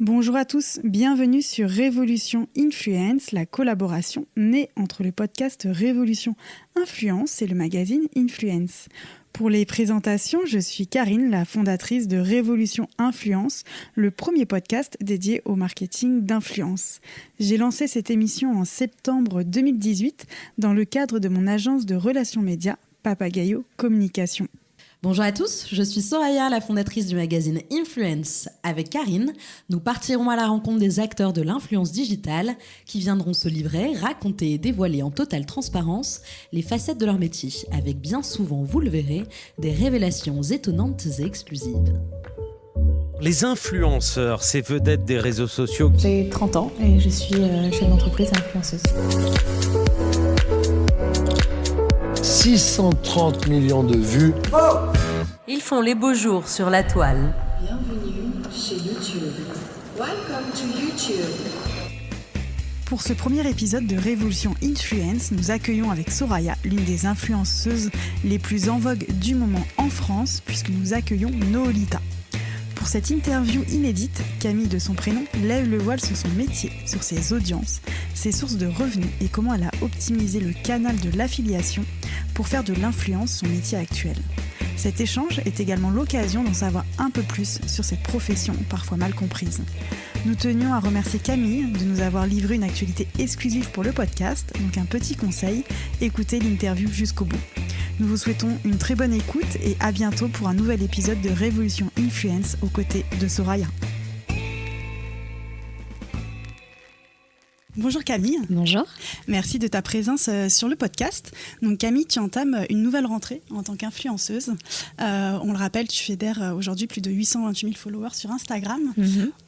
Bonjour à tous, bienvenue sur Révolution Influence, la collaboration née entre le podcast Révolution Influence et le magazine Influence. Pour les présentations, je suis Karine, la fondatrice de Révolution Influence, le premier podcast dédié au marketing d'influence. J'ai lancé cette émission en septembre 2018 dans le cadre de mon agence de relations médias, Papagayo Communication. Bonjour à tous, je suis Soraya, la fondatrice du magazine Influence. Avec Karine, nous partirons à la rencontre des acteurs de l'influence digitale qui viendront se livrer, raconter et dévoiler en totale transparence les facettes de leur métier, avec bien souvent, vous le verrez, des révélations étonnantes et exclusives. Les influenceurs, ces vedettes des réseaux sociaux. J'ai 30 ans et je suis chef d'entreprise et influenceuse. 630 millions de vues. Ils font les beaux jours sur la toile. Bienvenue chez YouTube. Welcome to YouTube. Pour ce premier épisode de Révolution Influence, nous accueillons avec Soraya l'une des influenceuses les plus en vogue du moment en France, puisque nous accueillons Noolita. Pour cette interview inédite, Camille, de son prénom, lève le voile sur son métier, sur ses audiences, ses sources de revenus et comment elle a optimisé le canal de l'affiliation pour faire de l'influence son métier actuel. Cet échange est également l'occasion d'en savoir un peu plus sur cette profession parfois mal comprise. Nous tenions à remercier Camille de nous avoir livré une actualité exclusive pour le podcast, donc un petit conseil, écoutez l'interview jusqu'au bout. Nous vous souhaitons une très bonne écoute et à bientôt pour un nouvel épisode de Révolution Influence aux côtés de Soraya. Bonjour Camille. Bonjour. Merci de ta présence sur le podcast. Donc Camille, tu entames une nouvelle rentrée en tant qu'influenceuse. On le rappelle, tu fédères aujourd'hui plus de 828 000 followers sur Instagram.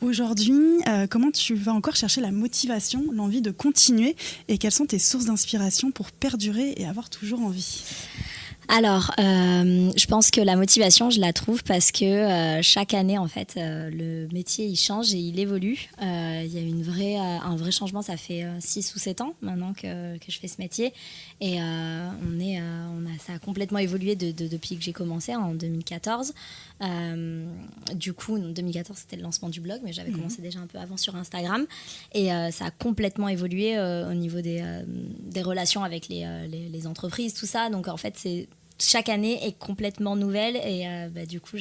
Aujourd'hui, comment tu vas encore chercher la motivation, l'envie de continuer et quelles sont tes sources d'inspiration pour perdurer et avoir toujours envie ? Alors, je pense que la motivation, je la trouve parce que chaque année, en fait, le métier, il change et il évolue. Il y a un vrai changement, ça fait 6 ou 7 ans maintenant que je fais ce métier. Et ça a complètement évolué depuis que j'ai commencé en 2014. Du coup, en 2014, c'était le lancement du blog, mais j'avais commencé déjà un peu avant sur Instagram. Et ça a complètement évolué au niveau des relations avec les entreprises, tout ça. Donc, en fait, chaque année est complètement nouvelle et du coup,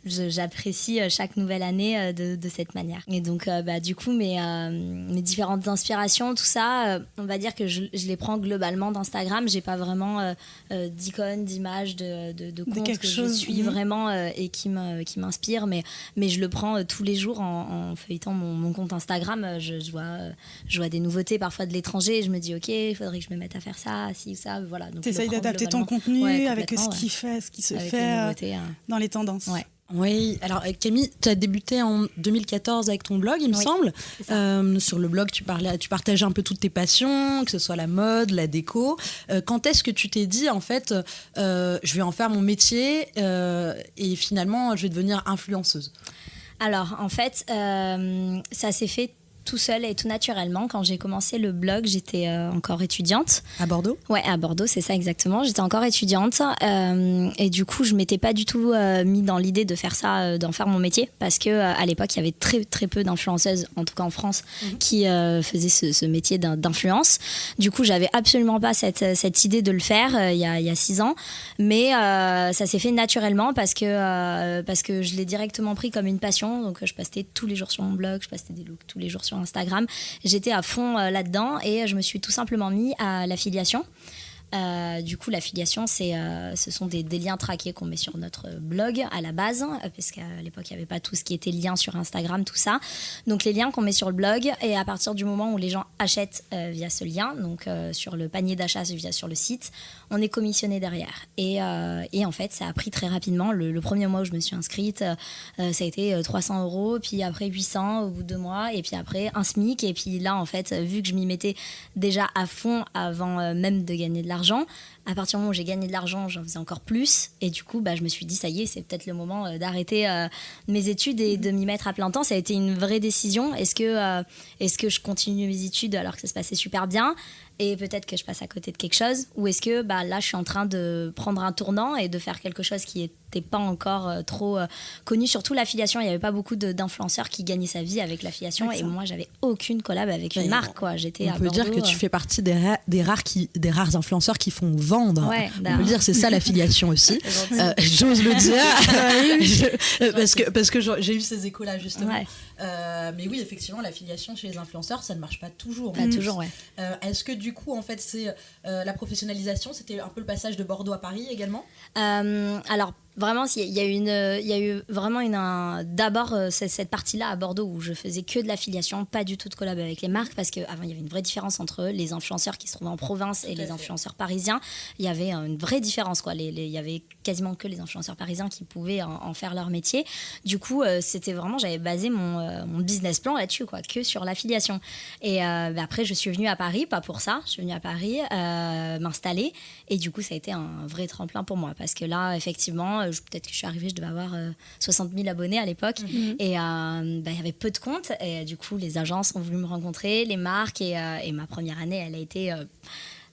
j'apprécie chaque nouvelle année de cette manière. Et donc, du coup, mes différentes inspirations, tout ça, on va dire que je les prends globalement d'Instagram. J'ai pas vraiment d'icônes, d'images, de comptes que je suis vraiment et qui m'inspire, mais je le prends tous les jours en feuilletant mon compte Instagram. Je vois des nouveautés parfois de l'étranger et je me dis, ok, il faudrait que je me mette à faire ça, ci ou ça. Voilà. Donc, t'essayes d'adapter ton contenu avec ce qui se fait dans les tendances. Ouais. Oui, alors Camille, tu as débuté en 2014 avec ton blog, il me semble. Sur le blog, tu partageais un peu toutes tes passions, que ce soit la mode, la déco. Quand est-ce que tu t'es dit, en fait, je vais en faire mon métier et finalement, je vais devenir influenceuse ? Alors, en fait, ça s'est fait tout seul et tout naturellement. Quand j'ai commencé le blog, j'étais encore étudiante. À Bordeaux ? Ouais, à Bordeaux, c'est ça exactement. J'étais encore étudiante et du coup, je m'étais pas du tout mis dans l'idée de faire ça, d'en faire mon métier, parce que à l'époque, il y avait très très peu d'influenceuses, en tout cas en France, qui faisaient ce métier d'influence. Du coup, j'avais absolument pas cette idée de le faire il y a 6 ans, mais ça s'est fait naturellement parce que je l'ai directement pris comme une passion. Donc, je postais tous les jours sur mon blog, je postais des looks tous les jours sur Instagram. J'étais à fond là-dedans et je me suis tout simplement mis à l'affiliation. Du coup, l'affiliation, ce sont des liens traqués qu'on met sur notre blog à la base, parce qu'à l'époque, il n'y avait pas tout ce qui était lien sur Instagram, tout ça. Donc, les liens qu'on met sur le blog, et à partir du moment où les gens achètent via ce lien, donc sur le panier d'achat sur le site, on est commissionné derrière. Et en fait, ça a pris très rapidement. Le premier mois où je me suis inscrite, ça a été 300 €, puis après 800 au bout de 2 mois, et puis après un SMIC. Et puis là, en fait, vu que je m'y mettais déjà à fond avant même de gagner de l'argent, à partir du moment où j'ai gagné de l'argent, j'en faisais encore plus. Et du coup, je me suis dit, ça y est, c'est peut-être le moment d'arrêter mes études et de m'y mettre à plein temps. Ça a été une vraie décision. Est-ce que je continue mes études alors que ça se passait super bien ? et peut-être que je passe à côté de quelque chose, ou est-ce que là je suis en train de prendre un tournant et de faire quelque chose qui n'était pas encore trop connu, surtout l'affiliation. Il n'y avait pas beaucoup d'influenceurs qui gagnaient sa vie avec l'affiliation, et moi j'avais aucune collab avec une marque, quoi. J'étais on peut dire que tu fais partie des rares influenceurs qui font vendre. Ouais, on peut dire c'est ça l'affiliation aussi. J'ose le dire parce que j'ai eu ces échos là justement. Ouais. Mais oui, effectivement, l'affiliation chez les influenceurs, ça ne marche pas toujours. Pas toujours, ouais. Est-ce que du coup, en fait, c'est la professionnalisation, c'était un peu le passage de Bordeaux à Paris également? Alors, vraiment, il y a eu vraiment d'abord cette partie-là à Bordeaux où je faisais que de l'affiliation, pas du tout de collab avec les marques, parce qu'avant, il y avait une vraie différence entre les influenceurs qui se trouvaient en province et les influenceurs parisiens. Il y avait une vraie différence, quoi. Il y avait quasiment que les influenceurs parisiens qui pouvaient en faire leur métier. Du coup, c'était vraiment, j'avais basé mon business plan là-dessus, quoi, que sur l'affiliation. Et après, je suis venue à Paris, pas pour ça, je suis venue à Paris m'installer, et du coup, ça a été un vrai tremplin pour moi, parce que là, effectivement, peut-être que je suis arrivée, je devais avoir 60 000 abonnés à l'époque, et il y avait peu de comptes, et du coup, les agences ont voulu me rencontrer, les marques, et ma première année, elle a été...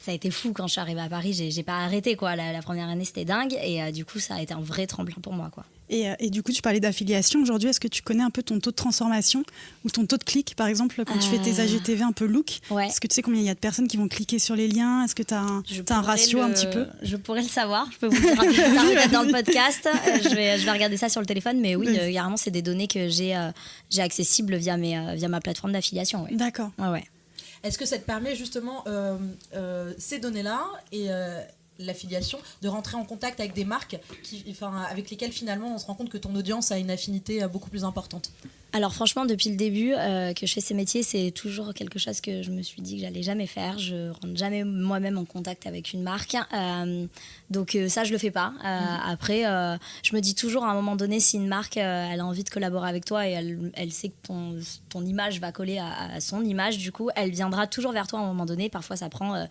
ça a été fou quand je suis arrivée à Paris, j'ai pas arrêté, quoi. La première année, c'était dingue, et du coup, ça a été un vrai tremplin pour moi, quoi. Et du coup, tu parlais d'affiliation. Aujourd'hui, est-ce que tu connais un peu ton taux de transformation ou ton taux de clic, par exemple, quand tu fais tes AGTV un peu look? Ouais. Est-ce que tu sais combien il y a de personnes qui vont cliquer sur les liens? Est-ce que tu as un ratio un petit peu? Je pourrais le savoir. Je peux vous le dire un peu plus tard dans le podcast. Je vais regarder ça sur le téléphone. Mais oui, carrément, c'est des données que j'ai accessibles via ma plateforme d'affiliation. Ouais. D'accord. Ouais. Est-ce que ça te permet justement ces données-là et l'affiliation de rentrer en contact avec des marques avec lesquelles finalement on se rend compte que ton audience a une affinité beaucoup plus importante? Alors franchement, depuis le début que je fais ces métiers, c'est toujours quelque chose que je me suis dit que j'allais jamais faire. Je rentre jamais moi-même en contact avec une marque. Donc ça, je le fais pas. Après, je me dis toujours à un moment donné, si une marque elle a envie de collaborer avec toi et elle sait que ton image va coller à son image, du coup, elle viendra toujours vers toi à un moment donné. Parfois, ça prend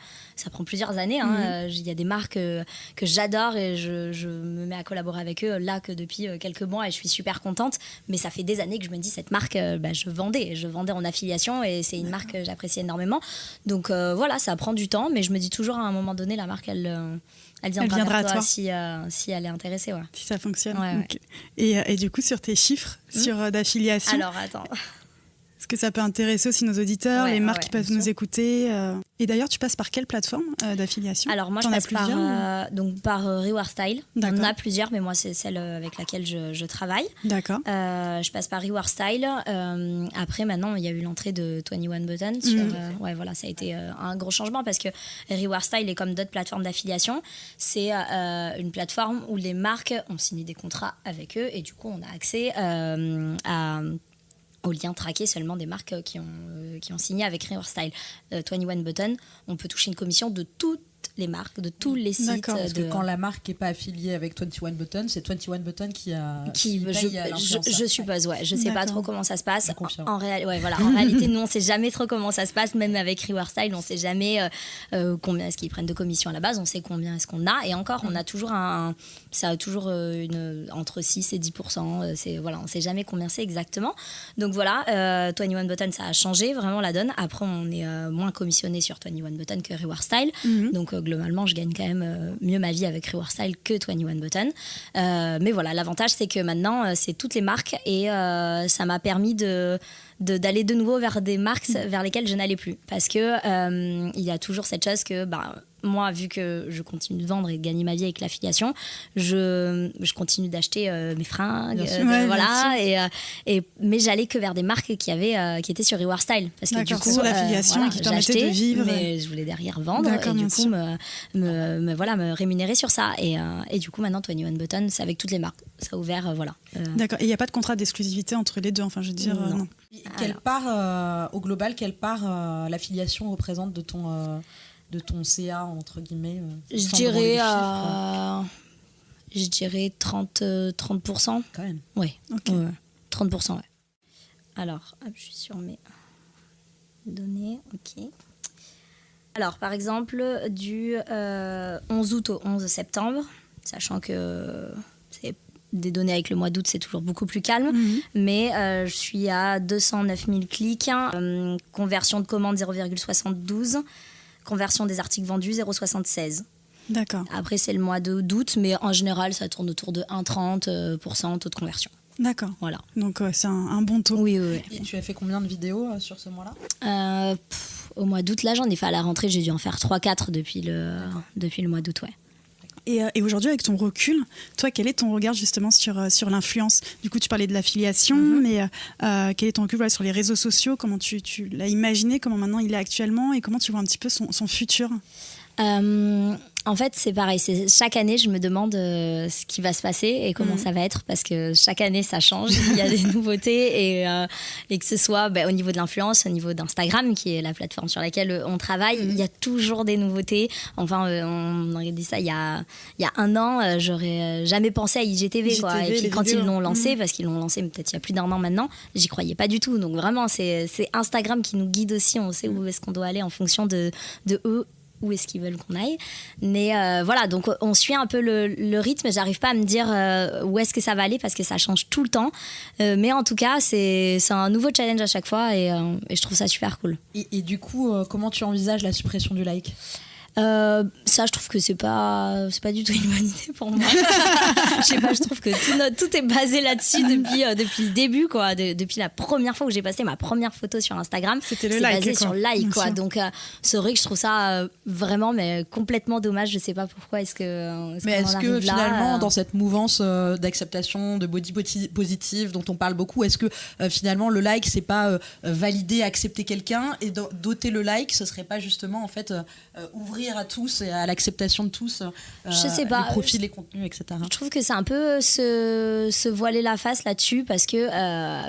plusieurs années. Il y a des marques que j'adore et je me mets à collaborer avec eux là que depuis quelques mois et je suis super contente. Mais ça fait des années que je me dis, cette marque, je vendais en affiliation et c'est une marque que j'apprécie énormément. Donc voilà, ça prend du temps, mais je me dis toujours à un moment donné, la marque, elle viendra vers toi si elle est intéressée. Ouais. Si ça fonctionne. Ouais, okay. Et du coup, sur tes chiffres d'affiliation, alors attends. Est-ce que ça peut intéresser aussi nos auditeurs, les marques qui peuvent nous écouter Et d'ailleurs, tu passes par quelle plateforme d'affiliation? Alors moi, je passe par Reward Style. On en a plusieurs, mais moi, c'est celle avec laquelle je travaille. D'accord. Je passe par Reward Style. Après, maintenant, il y a eu l'entrée de 21 Button. Voilà, ça a été un gros changement parce que Reward Style est comme d'autres plateformes d'affiliation. C'est une plateforme où les marques ont signé des contrats avec eux et du coup, on a accès aux liens traqués seulement des marques qui ont signé avec Reward Style. 21 Button, on peut toucher une commission de toutes les marques, de tous les sites. Parce que quand la marque n'est pas affiliée avec 21 Button, c'est 21 Button qui paye à l'influenceur. Je suppose, ouais. Je sais pas trop comment ça se passe. En réalité, nous, on sait jamais trop comment ça se passe. Même avec Reward Style, on sait jamais combien est-ce qu'ils prennent de commission à la base. On sait combien est-ce qu'on a. Et encore, on a toujours ça a toujours entre 6 et 10%. On sait jamais combien c'est exactement. Donc voilà, 21 Button, ça a changé vraiment la donne. Après, on est moins commissionné sur 21 Button que Reward Style. Donc globalement, je gagne quand même mieux ma vie avec Reward Style que 21 Button. Mais voilà, l'avantage, c'est que maintenant, c'est toutes les marques et ça m'a permis d'aller de nouveau vers des marques vers lesquelles je n'allais plus. Parce que il y a toujours cette chose que... moi, vu que je continue de vendre et de gagner ma vie avec l'affiliation, je continue d'acheter mes fringues, mais j'allais que vers des marques qui étaient sur Reward Style, parce que du coup, sur l'affiliation qui permettait de vivre, mais je voulais derrière vendre et du coup me rémunérer sur ça et du coup maintenant 21 Button, c'est avec toutes les marques, ça a ouvert D'accord. Et il n'y a pas de contrat d'exclusivité entre les deux, enfin je veux dire non. Quelle part au global, l'affiliation représente de ton CA, entre guillemets? Je dirais 30%. Quand même. Oui, okay. 30%, ouais. Alors, je suis sur mes données, ok. Alors, par exemple, du 11 août au 11 septembre, sachant que c'est des données avec le mois d'août, c'est toujours beaucoup plus calme, mais je suis à 209 000 clics, conversion de commande 0,72, Conversion des articles vendus, 0,76. D'accord. Après, c'est le mois d'août, mais en général, ça tourne autour de 1,30% taux de conversion. D'accord. Voilà. Donc c'est un bon taux. Oui, oui, oui. Et tu as fait combien de vidéos sur ce mois-là ? Au mois d'août, là, j'en ai fait à la rentrée, j'ai dû en faire 3-4 depuis le mois d'août, ouais. Et aujourd'hui, avec ton recul, toi, quel est ton regard justement sur l'influence ? Du coup, tu parlais de l'affiliation, mais quel est ton recul sur les réseaux sociaux ? Comment tu l'as imaginé ? Comment maintenant il est actuellement ? Et comment tu vois un petit peu son futur ? En fait, c'est pareil. Chaque année, je me demande ce qui va se passer et comment ça va être, parce que chaque année, ça change. Il y a des nouveautés et que ce soit au niveau de l'influence, au niveau d'Instagram, qui est la plateforme sur laquelle on travaille, il y a toujours des nouveautés. Enfin, on aurait dit ça il y a 1 an, j'aurais jamais pensé à IGTV. Quoi. Et puis quand ils l'ont lancé, parce qu'ils l'ont lancé peut-être il y a plus d'1 an maintenant, j'y croyais pas du tout. Donc vraiment, c'est Instagram qui nous guide aussi. On sait où est-ce qu'on doit aller en fonction de eux. Où est-ce qu'ils veulent qu'on aille. Mais voilà, donc on suit un peu le rythme. J'arrive pas à me dire où est-ce que ça va aller parce que ça change tout le temps. Mais en tout cas, c'est un nouveau challenge à chaque fois et je trouve ça super cool. Et du coup, comment tu envisages la suppression du like ? Ça, je trouve que c'est pas du tout une bonne idée pour moi. Je sais pas, je trouve que tout est basé là-dessus depuis le début, quoi. Depuis la première fois que j'ai posté ma première photo sur Instagram, c'était le c'est like, basé quoi. sur like, quoi. Sûr. Donc c'est vrai que je trouve ça vraiment mais complètement dommage. Je sais pas pourquoi est-ce que finalement dans cette mouvance d'acceptation de body positive dont on parle beaucoup, est-ce que finalement le like c'est pas valider, accepter quelqu'un, et doter le like, ce serait pas justement en fait ouvrir à tous et à l'acceptation de tous je sais pas, les profils, les contenus, etc. Je trouve que c'est un peu se voiler la face là-dessus parce que,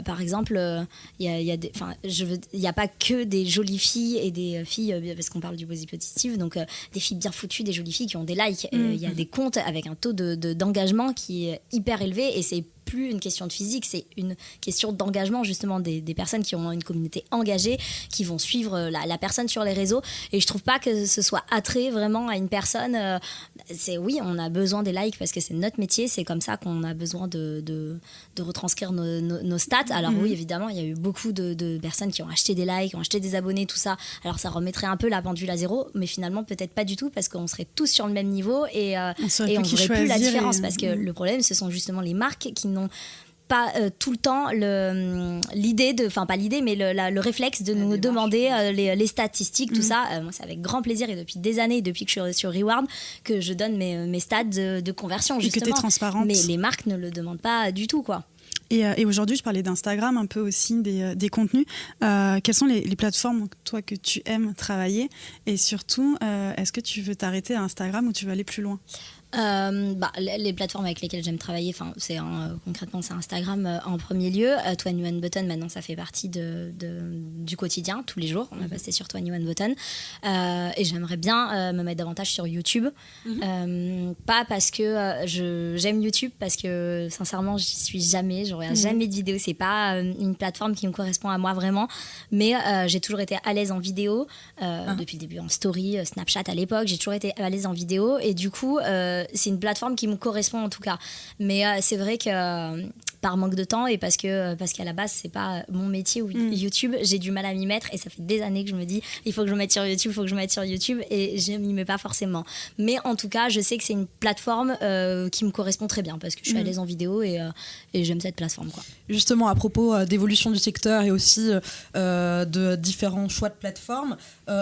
par exemple, il y a pas que des jolies filles et des filles, parce qu'on parle du body positive, donc des filles bien foutues, des jolies filles qui ont des likes. Il y a des comptes avec un taux d'engagement qui est hyper élevé et c'est plus une question de physique, c'est une question d'engagement justement des personnes qui ont une communauté engagée, qui vont suivre la personne sur les réseaux, et je trouve pas que ce soit attrait vraiment à une personne. Oui, on a besoin des likes parce que c'est notre métier, c'est comme ça qu'on a besoin de retranscrire nos stats. Alors oui, évidemment, il y a eu beaucoup de personnes qui ont acheté des likes, qui ont acheté des abonnés, tout ça. Alors ça remettrait un peu la pendule à zéro, mais finalement peut-être pas du tout, parce qu'on serait tous sur le même niveau et on ne verrait plus la différence, parce que le problème, ce sont justement les marques qui n'ont pas tout le temps l'idée pas l'idée, mais le réflexe de nous demander les statistiques, tout ça. Moi, c'est avec grand plaisir, et depuis des années, depuis que je suis sur Reward, que je donne mes stats de conversion, justement. Et que tu es transparente. Mais les marques ne le demandent pas du tout, quoi. Et aujourd'hui, je parlais d'Instagram, un peu aussi des contenus. Quelles sont les plateformes, toi, que tu aimes travailler ? Et surtout, est-ce que tu veux t'arrêter à Instagram ou tu veux aller plus loin ? Les plateformes avec lesquelles j'aime travailler, concrètement c'est Instagram en premier lieu. 21 Button, maintenant ça fait partie du quotidien, tous les jours on va passer sur 21 Button, et j'aimerais bien me mettre davantage sur YouTube. Pas parce que j'aime YouTube, parce que sincèrement j'y suis jamais, j'aurai jamais de vidéo, c'est pas une plateforme qui me correspond à moi vraiment, mais j'ai toujours été à l'aise en vidéo, depuis le début, en story, Snapchat à l'époque, j'ai toujours été à l'aise en vidéo, et du coup c'est une plateforme qui me correspond en tout cas. Mais c'est vrai que par manque de temps et parce qu'à la base c'est pas mon métier, YouTube, j'ai du mal à m'y mettre, et ça fait des années que je me dis il faut que je me mette sur YouTube, et je m'y mets pas forcément. Mais en tout cas, je sais que c'est une plateforme qui me correspond très bien, parce que je suis à l'aise en vidéo et j'aime cette plateforme, quoi. Justement, à propos d'évolution du secteur et aussi de différents choix de plateformes,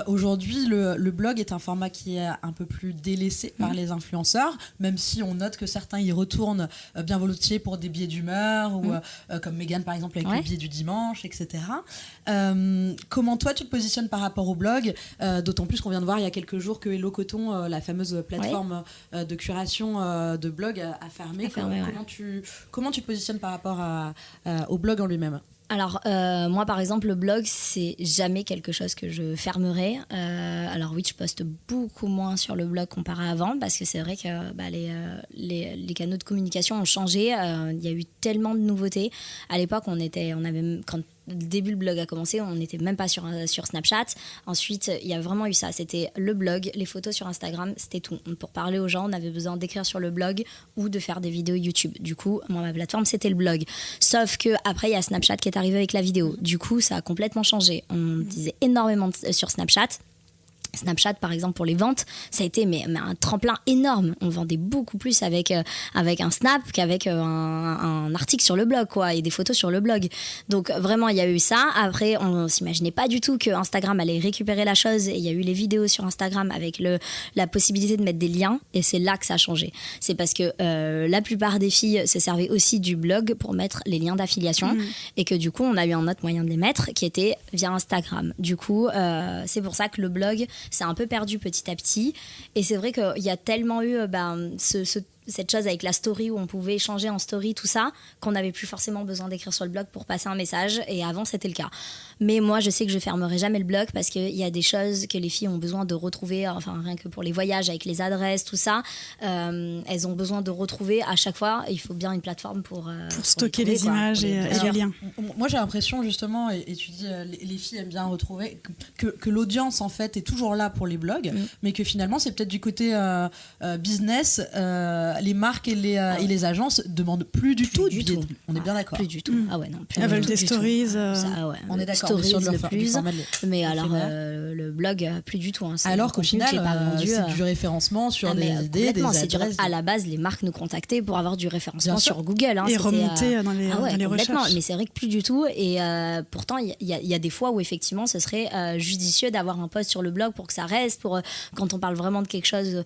aujourd'hui le blog est un format qui est un peu plus délaissé par les influenceurs, même si on note que certains y retournent bien volontiers pour des billets d'humeur, ou comme Mégane par exemple avec le billet du dimanche, etc. Comment toi tu te positionnes par rapport au blog, d'autant plus qu'on vient de voir il y a quelques jours que Hello Coton, la fameuse plateforme de curation de blog, a fermé. Comment tu te positionnes par rapport au blog en lui-même ? Alors, moi, par exemple, le blog, c'est jamais quelque chose que je fermerai. Alors oui, je poste beaucoup moins sur le blog comparé à avant, parce que c'est vrai que les canaux de communication ont changé. Il y a eu tellement de nouveautés. À l'époque, quand le début le blog a commencé, on n'était même pas sur Snapchat. Ensuite, il y a vraiment eu ça. C'était le blog, les photos sur Instagram, c'était tout. Pour parler aux gens, on avait besoin d'écrire sur le blog ou de faire des vidéos YouTube. Du coup, moi, ma plateforme, c'était le blog. Sauf qu'après, il y a Snapchat qui est arrivé avec la vidéo. Du coup, ça a complètement changé. On disait énormément sur Snapchat. Snapchat, par exemple, pour les ventes, ça a été mais un tremplin énorme. On vendait beaucoup plus avec un Snap qu'avec un article sur le blog, quoi, et des photos sur le blog. Donc, vraiment, il y a eu ça. Après, on s'imaginait pas du tout que Instagram allait récupérer la chose. Et il y a eu les vidéos sur Instagram avec la possibilité de mettre des liens. Et c'est là que ça a changé. C'est parce que la plupart des filles se servaient aussi du blog pour mettre les liens d'affiliation. Et que du coup, on a eu un autre moyen de les mettre qui était via Instagram. Du coup, c'est pour ça que le blog c'est un peu perdu petit à petit. Et c'est vrai qu'il y a tellement eu cette chose avec la story où on pouvait échanger en story, tout ça, qu'on n'avait plus forcément besoin d'écrire sur le blog pour passer un message. Et avant, c'était le cas. Mais moi, je sais que je fermerai jamais le blog parce qu'il y a des choses que les filles ont besoin de retrouver, enfin, rien que pour les voyages, avec les adresses, tout ça. Elles ont besoin de retrouver à chaque fois. Il faut bien une plateforme pour stocker les images et les liens. Moi, j'ai l'impression, justement, et tu dis, les filles aiment bien retrouver, que l'audience, en fait, est toujours là pour les blogs, mais que finalement, c'est peut-être du côté business. Les marques et les agences demandent plus du tout. On est bien d'accord. Plus du tout. Ah ouais, non. Elles veulent des stories. Ça, ouais. On est d'accord. Stories Sur le plus. Mais alors, le blog, plus du tout. Hein. Alors qu'au final, c'est du référencement sur des idées, des adresses. À la base, les marques nous contactaient pour avoir du référencement sur Google. Hein. Et remonter dans les recherches. Mais c'est vrai que plus du tout. Et pourtant, il y a des fois où effectivement, ce serait judicieux d'avoir un post sur le blog pour que ça reste, quand on parle vraiment de quelque chose.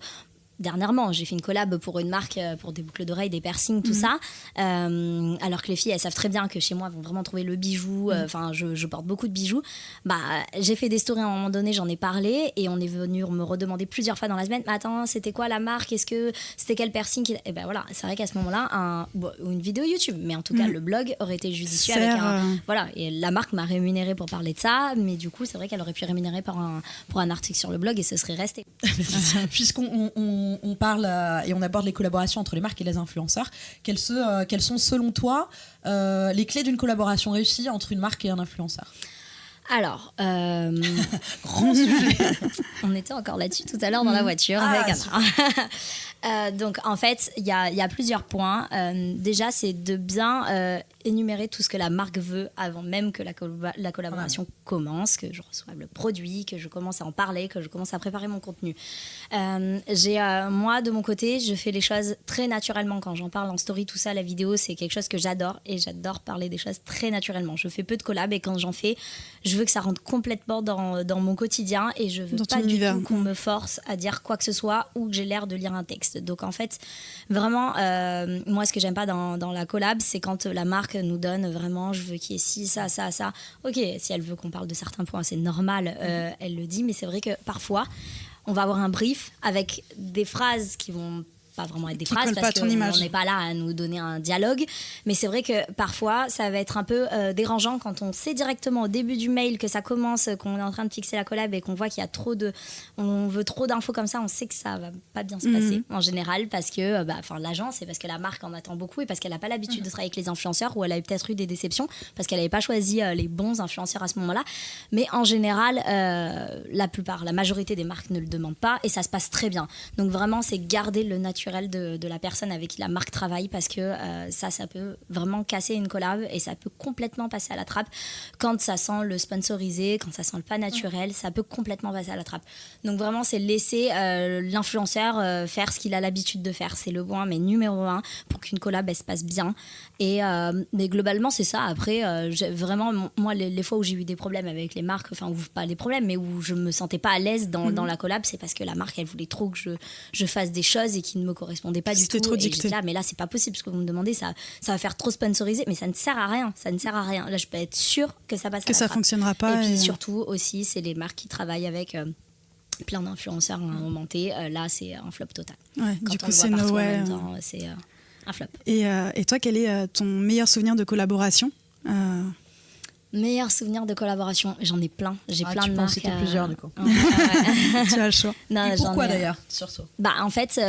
Dernièrement, j'ai fait une collab pour une marque, pour des boucles d'oreilles, des piercings, tout ça. Alors que les filles, elles savent très bien que chez moi, elles vont vraiment trouver le bijou. Enfin, je porte beaucoup de bijoux. J'ai fait des stories à un moment donné, j'en ai parlé. Et on est venu me redemander plusieurs fois dans la semaine, mais attends, c'était quoi la marque? C'était quel piercing? Et ben voilà, c'est vrai qu'à ce moment-là, une vidéo YouTube. Mais en tout cas, le blog aurait été judicieux voilà. Et la marque m'a rémunéré pour parler de ça. Mais du coup, c'est vrai qu'elle aurait pu rémunérer pour un article sur le blog et ce serait resté. On parle et on aborde les collaborations entre les marques et les influenceurs. Quelles sont selon toi les clés d'une collaboration réussie entre une marque et un influenceur? Alors, grand sujet. On était encore là-dessus tout à l'heure dans la voiture avec Anna. Donc en fait, il y a plusieurs points. Déjà, c'est de bien énumérer tout ce que la marque veut avant même que la collaboration commence, que je reçoive le produit, que je commence à en parler, que je commence à préparer mon contenu. Moi, de mon côté, je fais les choses très naturellement. Quand j'en parle en story, tout ça, la vidéo, c'est quelque chose que j'adore et j'adore parler des choses très naturellement. Je fais peu de collabs et quand j'en fais, je veux que ça rentre complètement dans mon quotidien et je veux pas du tout qu'on me force à dire quoi que ce soit ou que j'ai l'air de lire un texte. Donc en fait, vraiment, moi, ce que j'aime pas dans la collab, c'est quand la marque nous donne vraiment, je veux qu'il y ait ci, ça, ça, ça. Ok, si elle veut qu'on parle de certains points, c'est normal, elle le dit, mais c'est vrai que parfois, on va avoir un brief avec des phrases qui vont pas vraiment être des phrases parce qu'on n'est pas là à nous donner un dialogue, mais c'est vrai que parfois ça va être un peu dérangeant quand on sait directement au début du mail que ça commence, qu'on est en train de fixer la collab et qu'on voit qu'il y a on veut trop d'infos comme ça, on sait que ça va pas bien se passer en général parce que l'agence, c'est parce que la marque en attend beaucoup et parce qu'elle n'a pas l'habitude de travailler avec les influenceurs ou elle a peut-être eu des déceptions parce qu'elle n'avait pas choisi les bons influenceurs à ce moment-là, mais en général la majorité des marques ne le demandent pas et ça se passe très bien. Donc vraiment c'est garder le naturel de la personne avec qui la marque travaille parce que ça peut vraiment casser une collab et ça peut complètement passer à la trappe quand ça sent le sponsorisé, quand ça sent le pas naturel, ça peut complètement passer à la trappe. Donc vraiment c'est laisser l'influenceur faire ce qu'il a l'habitude de faire, c'est le point mais numéro 1 pour qu'une collab elle se passe bien et mais globalement c'est ça. Après vraiment moi les fois où j'ai eu des problèmes avec les marques, enfin ou pas des problèmes mais où je me sentais pas à l'aise dans la collab, c'est parce que la marque elle voulait trop que je fasse des choses et qui ne me correspondait pas du tout. Trop et dicté. j'étais là, mais là c'est pas possible ce que vous me demandez, ça va faire trop sponsorisé, mais ça ne sert à rien, Là je peux être sûre que ça passe à la trappe. Fonctionnera pas. Et puis surtout aussi c'est les marques qui travaillent avec plein d'influenceurs à un moment T, là c'est un flop total. Ouais, quand du on coup le voit c'est partout no en way. même temps, c'est un flop. Et toi, quel est ton meilleur souvenir de collaboration? Meilleur souvenir de collaboration, j'en ai plein. J'ai plein de marques. C'était plusieurs du coup. Tu as le choix. Non, et pourquoi d'ailleurs surtout? En fait,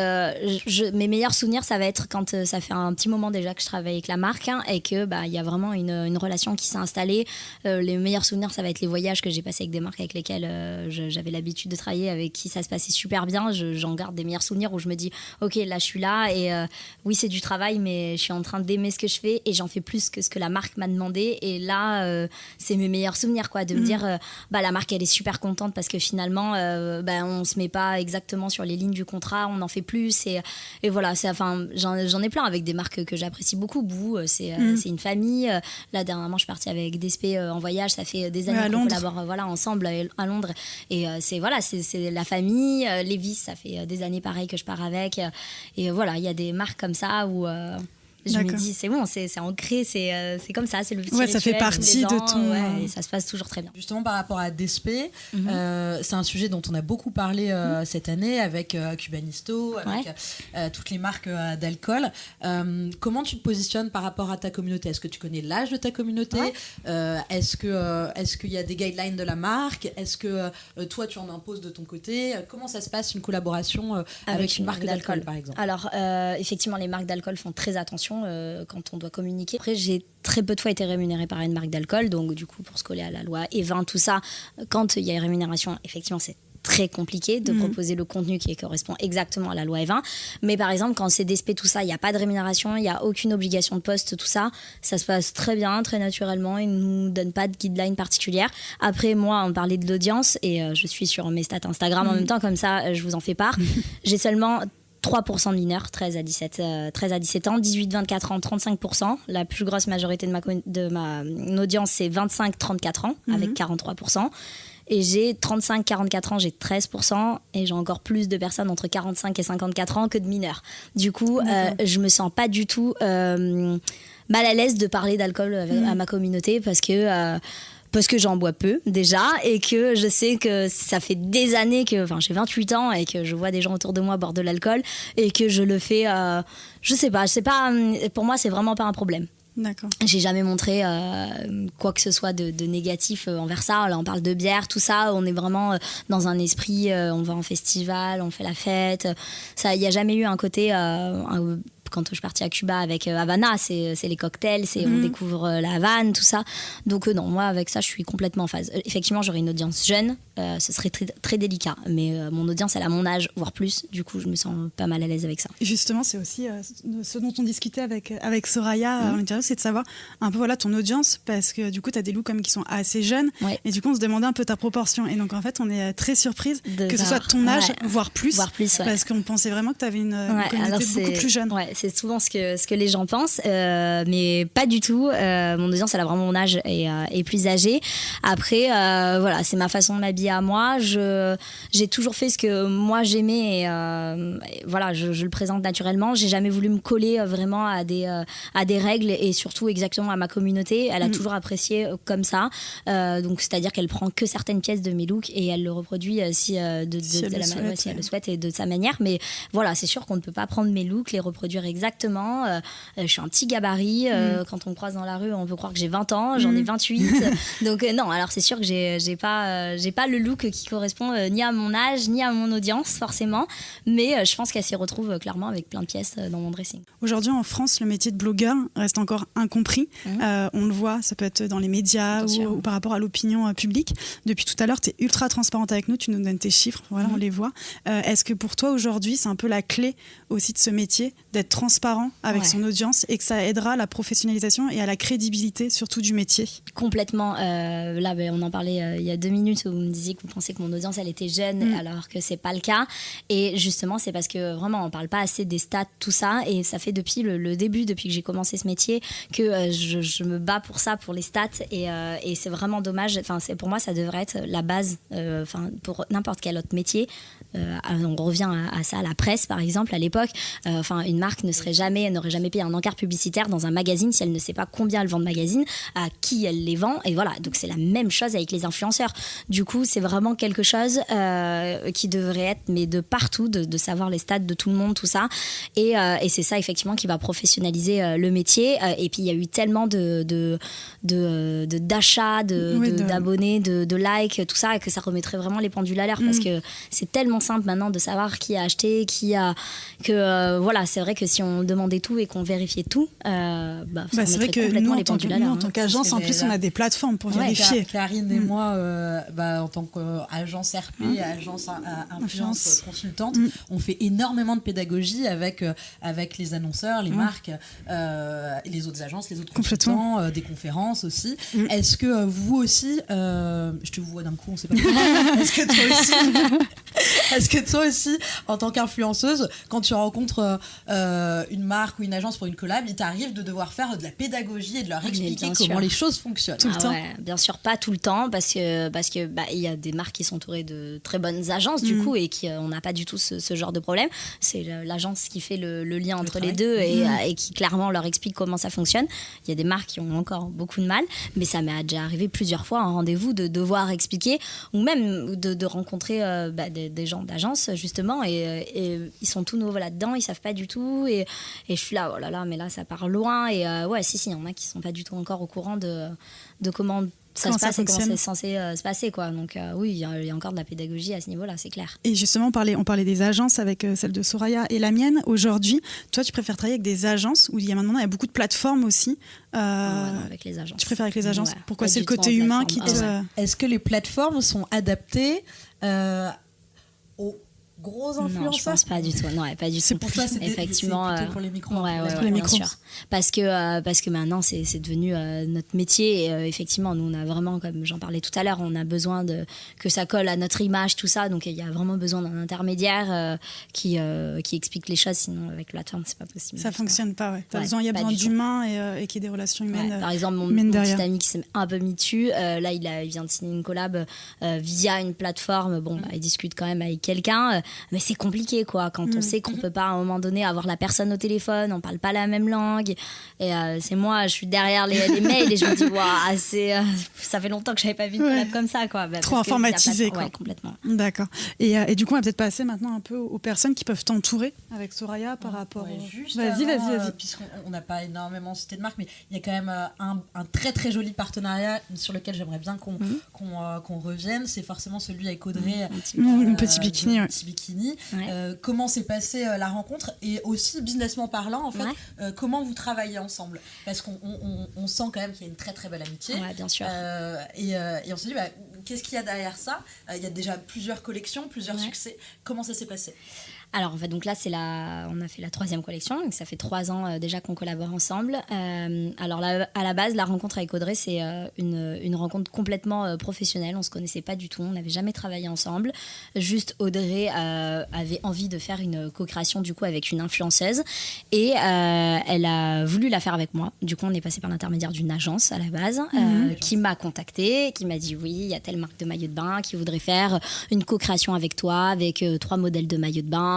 mes meilleurs souvenirs, ça va être quand ça fait un petit moment déjà que je travaille avec la marque et que il y a vraiment une relation qui s'est installée. Les meilleurs souvenirs, ça va être les voyages que j'ai passés avec des marques avec lesquelles j'avais l'habitude de travailler, avec qui ça se passait super bien. J'en garde des meilleurs souvenirs où je me dis, ok, là je suis là et oui c'est du travail, mais je suis en train d'aimer ce que je fais et j'en fais plus que ce que la marque m'a demandé. Et là mes meilleurs souvenirs, quoi, de me dire la marque elle est super contente parce que finalement on se met pas exactement sur les lignes du contrat, on en fait plus et voilà, j'en ai plein avec des marques que j'apprécie beaucoup. Boo, c'est une famille. Là dernièrement je suis partie avec DSP en voyage, ça fait des années qu'on collabore ensemble à Londres et c'est la famille. Levi's, ça fait des années pareil que je pars avec et voilà, il y a des marques comme ça où je me dis c'est bon, c'est ancré, c'est comme ça, c'est le petit rituel, ça fait partie de ton... et ça se passe toujours très bien. Justement par rapport à DSP, c'est un sujet dont on a beaucoup parlé cette année avec Cubanisto, avec toutes les marques d'alcool. Comment tu te positionnes par rapport à ta communauté? Est-ce que tu connais l'âge de ta communauté? Est-ce qu'il y a des guidelines de la marque? Est-ce que toi tu en imposes de ton côté? Comment ça se passe une collaboration avec une marque d'alcool par exemple? Alors effectivement les marques d'alcool font très attention quand on doit communiquer. Après, j'ai très peu de fois été rémunérée par une marque d'alcool, donc du coup, pour se coller à la loi E20, tout ça, quand il y a une rémunération, effectivement, c'est très compliqué de proposer le contenu qui correspond exactement à la loi E20. Mais par exemple, quand c'est DSP, tout ça, il n'y a pas de rémunération, il n'y a aucune obligation de poste, tout ça, ça se passe très bien, très naturellement, ils ne nous donnent pas de guideline particulière. Après, moi, on parlait de l'audience, et je suis sur mes stats Instagram en même temps, comme ça, je vous en fais part. J'ai seulement 3% de mineurs, 13 à 17 ans, 18-24 ans, 35%. La plus grosse majorité de ma audience, c'est 25-34 ans, avec 43%. Et j'ai 35-44 ans, j'ai 13%. Et j'ai encore plus de personnes entre 45 et 54 ans que de mineurs. Du coup, je me sens pas du tout mal à l'aise de parler d'alcool à ma communauté parce que j'en bois peu déjà et que je sais que ça fait des années que j'ai 28 ans et que je vois des gens autour de moi boire de l'alcool et que je le fais je sais pas pour moi c'est vraiment pas un problème. D'accord. J'ai jamais montré quoi que ce soit de négatif envers ça. Là on parle de bière, tout ça, on est vraiment dans un esprit, on va en festival, on fait la fête, ça, il y a jamais eu un côté quand je suis partie à Cuba avec Havana, c'est les cocktails, on découvre la Havane, tout ça. Donc non, moi avec ça, je suis complètement en phase. Effectivement, j'aurais une audience jeune, ce serait très, très délicat. Mais mon audience, elle a mon âge, voire plus. Du coup, je me sens pas mal à l'aise avec ça. Et justement, c'est aussi ce dont on discutait avec Soraya en interview, c'est de savoir un peu ton audience, parce que du coup, tu as des loups qui sont assez jeunes. Ouais. Et du coup, on se demandait un peu ta proportion. Et donc, en fait, on est très surprise que ce soit ton âge, voire plus. Parce qu'on pensait vraiment que tu avais une communauté beaucoup plus jeune. Ouais, c'est souvent ce que les gens pensent, mais pas du tout. Mon audience, elle a vraiment mon âge et plus âgée. Après, c'est ma façon de m'habiller à moi. J'ai toujours fait ce que moi j'aimais et je le présente naturellement. J'ai jamais voulu me coller vraiment à des règles et surtout exactement à ma communauté. Elle a toujours apprécié comme ça. Donc, c'est-à-dire qu'elle prend que certaines pièces de mes looks et elle le reproduit si elle le souhaite et de sa manière. Mais voilà, c'est sûr qu'on ne peut pas prendre mes looks, les reproduire exactement. Je suis un petit gabarit. Quand on me croise dans la rue, on peut croire que j'ai 20 ans. J'en ai 28. Donc non, alors c'est sûr que j'ai pas le look qui correspond ni à mon âge, ni à mon audience, forcément. Mais je pense qu'elle s'y retrouve clairement avec plein de pièces dans mon dressing. Aujourd'hui, en France, le métier de blogueur reste encore incompris. On le voit, ça peut être dans les médias ou par rapport à l'opinion publique. Depuis tout à l'heure, tu es ultra transparente avec nous. Tu nous donnes tes chiffres. Voilà, on les voit. Est-ce que pour toi, aujourd'hui, c'est un peu la clé aussi de ce métier, d'être transparent avec son audience et que ça aidera à la professionnalisation et à la crédibilité surtout du métier? Complètement. Là, on en parlait il y a 2 minutes où vous me disiez que vous pensiez que mon audience elle était jeune alors que c'est pas le cas. Et justement, c'est parce que vraiment on parle pas assez des stats, tout ça. Et ça fait depuis le début, depuis que j'ai commencé ce métier, que je me bats pour ça, pour les stats. Et c'est vraiment dommage. Enfin, pour moi, ça devrait être la base. Pour n'importe quel autre métier. On revient à ça, à la presse par exemple à l'époque. Une marque n'aurait jamais payé un encart publicitaire dans un magazine si elle ne sait pas combien elle vend de magazines, à qui elle les vend, et voilà. Donc c'est la même chose avec les influenceurs. Du coup, c'est vraiment quelque chose qui devrait être, mais de partout, de savoir les stats de tout le monde, tout ça. Et c'est ça effectivement qui va professionnaliser le métier. Et puis il y a eu tellement d'achats, d'abonnés, de likes, tout ça, que ça remettrait vraiment les pendules à l'heure parce que c'est tellement simple maintenant de savoir qui a acheté, c'est vrai que si si on demandait tout et qu'on vérifiait tout, ça c'est vrai que complètement nous, les pendules à nous, l'heure. en tant qu'agence, en plus, on a des plateformes pour vérifier. Karine et moi, en tant qu'agence RP, agence influence consultante, on fait énormément de pédagogie avec les annonceurs, les marques, et les autres agences, les autres consultants, des conférences aussi. Est-ce que vous aussi, je te vois d'un coup, on sait pas comment, est-ce que toi aussi, en tant qu'influenceuse, quand tu rencontres une marque ou une agence pour une collab, il t'arrive de devoir faire de la pédagogie et de leur expliquer comment les choses fonctionnent? Tout le temps. Ouais, bien sûr, pas tout le temps, parce que il y a des marques qui sont entourées de très bonnes agences du coup, et qui on n'a pas du tout ce genre de problème. C'est l'agence qui fait le lien entre les deux et qui clairement leur explique comment ça fonctionne. Il y a des marques qui ont encore beaucoup de mal, mais ça m'est déjà arrivé plusieurs fois en rendez-vous de devoir expliquer, ou même de rencontrer des gens d'agence justement, et ils sont tout nouveaux là-dedans, ils savent pas du tout, et je suis là, oh là là, mais là ça part loin, et il y en a qui sont pas du tout encore au courant de comment ça se passe et comment c'est censé se passer, quoi. Donc oui, il y a encore de la pédagogie à ce niveau-là, c'est clair. Et justement, on parlait des agences avec celle de Soraya et la mienne. Aujourd'hui, toi, tu préfères travailler avec des agences où il y a beaucoup de plateformes aussi. Non, avec les agences. Tu préfères avec les agences? Pourquoi? Pas C'est le du tout côté en humain plateforme. qui te... Est-ce que les plateformes sont adaptées aux gros influenceurs? Non, je pense pas du tout. Non, pas du tout. Pour toi, c'est effectivement plutôt pour les micros. Pour les micros. Bien sûr. Parce que maintenant c'est devenu notre métier, et effectivement nous on a vraiment, comme j'en parlais tout à l'heure, on a besoin que ça colle à notre image, tout ça, donc il y a vraiment besoin d'un intermédiaire qui explique les choses, sinon avec la plateforme c'est pas possible. Ça fonctionne pas, il y a besoin d'humains et qu'il y ait des relations humaines. Par exemple, mon petit ami qui s'est un peu mis dessus, là il vient de signer une collab via une plateforme, il discute quand même avec quelqu'un, mais c'est compliqué, quoi, quand on sait qu'on peut pas à un moment donné avoir la personne au téléphone, on parle pas la même langue, et c'est moi, je suis derrière les mails et je me dis ça fait longtemps que j'avais pas vu une collab comme ça, quoi. Trop informatisé, quoi. Ouais, complètement. D'accord. Et du coup, on va peut-être passer maintenant un peu aux personnes qui peuvent t'entourer avec Soraya par rapport Vas-y. Puisqu'on n'a pas énormément cité de marque, mais il y a quand même un très très joli partenariat sur lequel j'aimerais bien qu'on revienne. C'est forcément celui avec Audrey. Le petit bikini. Petit bikini. Comment s'est passée la rencontre, et aussi businessment parlant, en fait, comment vous travaillez ensemble, parce qu'on sent quand même qu'il y a une très très belle amitié. Ouais, bien sûr. Et on se dit qu'est-ce qu'il y a derrière ça? Il y a déjà plusieurs collections, plusieurs succès. Comment ça s'est passé? Alors en fait, donc là on a fait la 3e collection, donc ça fait 3 ans déjà qu'on collabore ensemble. Alors là, à la base, la rencontre avec Audrey, c'est une rencontre complètement professionnelle. On se connaissait pas du tout, on n'avait jamais travaillé ensemble. Juste Audrey avait envie de faire une co-création du coup avec une influenceuse, et elle a voulu la faire avec moi. Du coup, on est passé par l'intermédiaire d'une agence à la base qui m'a contactée, qui m'a dit oui, il y a telle marque de maillot de bain qui voudrait faire une co-création avec toi, avec 3 modèles de maillot de bain.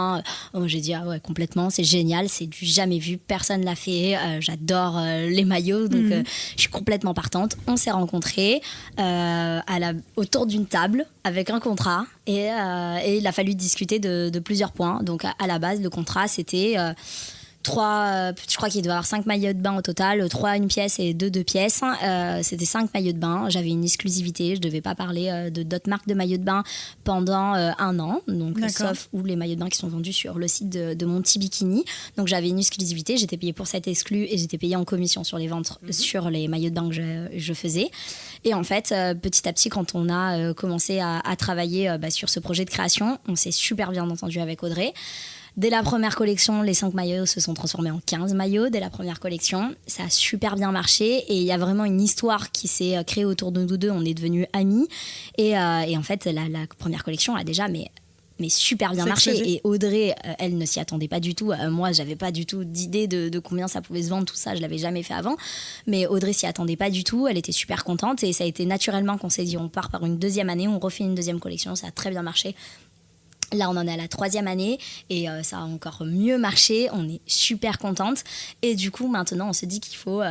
J'ai dit complètement, c'est génial, c'est du jamais vu, personne l'a fait, j'adore les maillots, donc je suis complètement partante. On s'est rencontrés autour d'une table avec un contrat, et il a fallu discuter de plusieurs points. Donc à la base, le contrat c'était 3, je crois qu'il doit y avoir 5 maillots de bain au total, 3 une pièce et 2 pièces. C'était 5 maillots de bain. J'avais une exclusivité. Je ne devais pas parler de d'autres marques de maillots de bain pendant 1 an. Donc, sauf les maillots de bain qui sont vendus sur le site de mon petit bikini. Donc, j'avais une exclusivité. J'étais payée pour cette exclue et j'étais payée en commission sur les ventes sur les maillots de bain que je faisais. Et en fait, petit à petit, quand on a commencé à travailler sur ce projet de création, on s'est super bien entendu avec Audrey. Dès la première collection, les 5 maillots se sont transformés en 15 maillots. Dès la première collection, ça a super bien marché, et il y a vraiment une histoire qui s'est créée autour de nous deux. On est devenus amis, et en fait, la première collection a déjà mais super bien marché. Et Audrey, elle ne s'y attendait pas du tout. Moi, j'avais pas du tout d'idée de combien ça pouvait se vendre, tout ça, je l'avais jamais fait avant. Mais Audrey s'y attendait pas du tout. Elle était super contente, et ça a été naturellement qu'on s'est dit on part par une 2e année, on refait une 2e collection. Ça a très bien marché. Là, on en est à la 3e année, et ça a encore mieux marché. On est super contente. Et du coup, maintenant, on se dit qu'il faut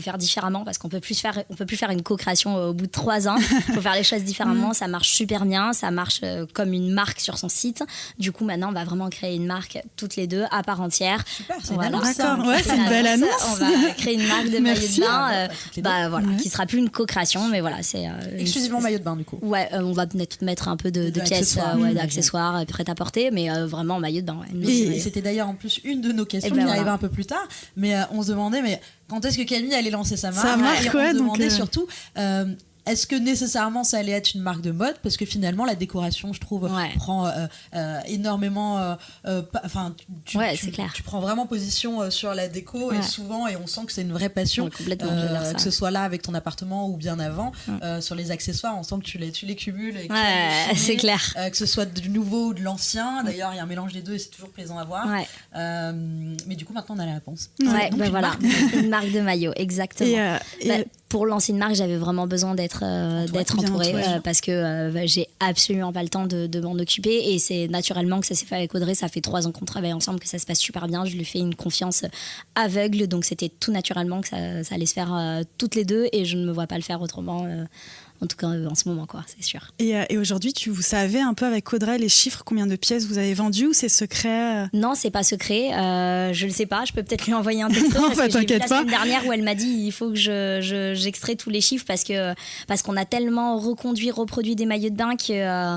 faire différemment, parce qu'on peut plus faire une co-création au bout de 3 ans. Il faut faire les choses différemment. Ça marche super bien. Ça marche comme une marque sur son site. Du coup, maintenant, on va vraiment créer une marque toutes les deux à part entière. Super, c'est D'accord, c'est une belle annonce. On va créer une marque de maillot de bain, qui sera plus une co-création, mais voilà, c'est exclusivement maillot de bain, du coup. Ouais, on va peut-être mettre un peu de pièces, d'accessoires. accessoires, prêt-à-porter, mais vraiment maillot de bain. Ouais. Et c'était d'ailleurs en plus une de nos questions qui arrivait un peu plus tard, mais on se demandait quand est-ce que Camille allait lancer sa marque, et on se demandait surtout est-ce que nécessairement ça allait être une marque de mode, parce que finalement la décoration, je trouve, prend énormément tu prends vraiment position sur la déco, et souvent, et on sent que c'est une vraie passion, que ce soit là avec ton appartement ou bien avant. Sur les accessoires, on sent que tu les cumules, et que c'est clair, que ce soit du nouveau ou de l'ancien. D'ailleurs, il y a un mélange des deux et c'est toujours plaisant à voir. Mais du coup, maintenant on a la réponse. Donc, une marque de maillot, exactement. Pour lancer une marque, j'avais vraiment besoin d'être entourée, parce que j'ai absolument pas le temps de m'en occuper, et c'est naturellement que ça s'est fait avec Audrey. Ça fait 3 ans qu'on travaille ensemble, que ça se passe super bien. Je lui fais une confiance aveugle, donc c'était tout naturellement que ça allait se faire toutes les deux, et je ne me vois pas le faire autrement. En tout cas, en ce moment, quoi, c'est sûr. Et aujourd'hui, vous savez un peu avec Audrey les chiffres, combien de pièces vous avez vendues, ou c'est secret? Non, c'est pas secret. Je le sais pas. Je peux peut-être lui envoyer un texto. Non, parce que j'ai vu la pas. semaine dernière où elle m'a dit il faut que j'extrais tous les chiffres, parce qu'on a tellement reproduit des maillots de bain que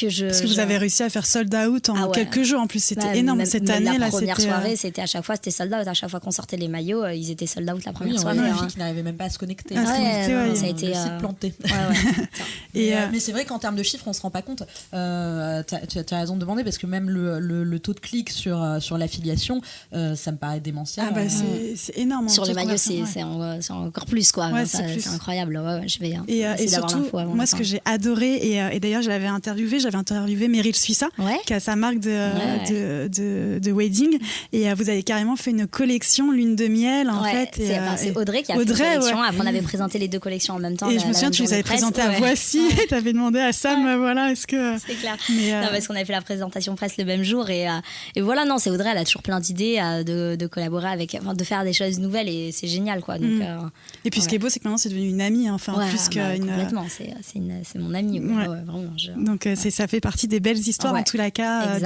je. Parce que vous avez réussi à faire sold out en quelques jours. En plus, c'était énorme. Cette année, la première soirée, c'était à chaque fois, c'était sold out. À chaque fois qu'on sortait les maillots, ils étaient sold out la première soirée. Il y a une fille qui n'arrivait même pas à se connecter. Ça a été planté. Mais c'est vrai qu'en termes de chiffres, on se rend pas compte. Tu as raison de demander, parce que même le taux de clic sur l'affiliation, ça me paraît démentiel. C'est énorme. Sur les maillots, c'est encore plus, quoi. C'est incroyable. Je vais et surtout, moi, ce que j'ai adoré, et d'ailleurs, j'avais interviewé Meryl Suissa, qui a sa marque de wedding, et vous avez carrément fait une collection lune de miel, en fait. C'est Audrey qui a fait une collection. Après, on avait présenté les 2 collections en même temps. Et je me souviens, tu les avais présentées à Voici, et tu avais demandé à Sam, est-ce que... C'est clair. Non, parce qu'on avait fait la présentation presse le même jour, et voilà, non, c'est Audrey, elle a toujours plein d'idées de collaborer de faire des choses nouvelles, et c'est génial, quoi. Donc, et puis ce qui est beau, c'est que maintenant, c'est devenu une amie, complètement, c'est mon amie. Vraiment, donc ça fait partie des belles histoires, dans tous les cas,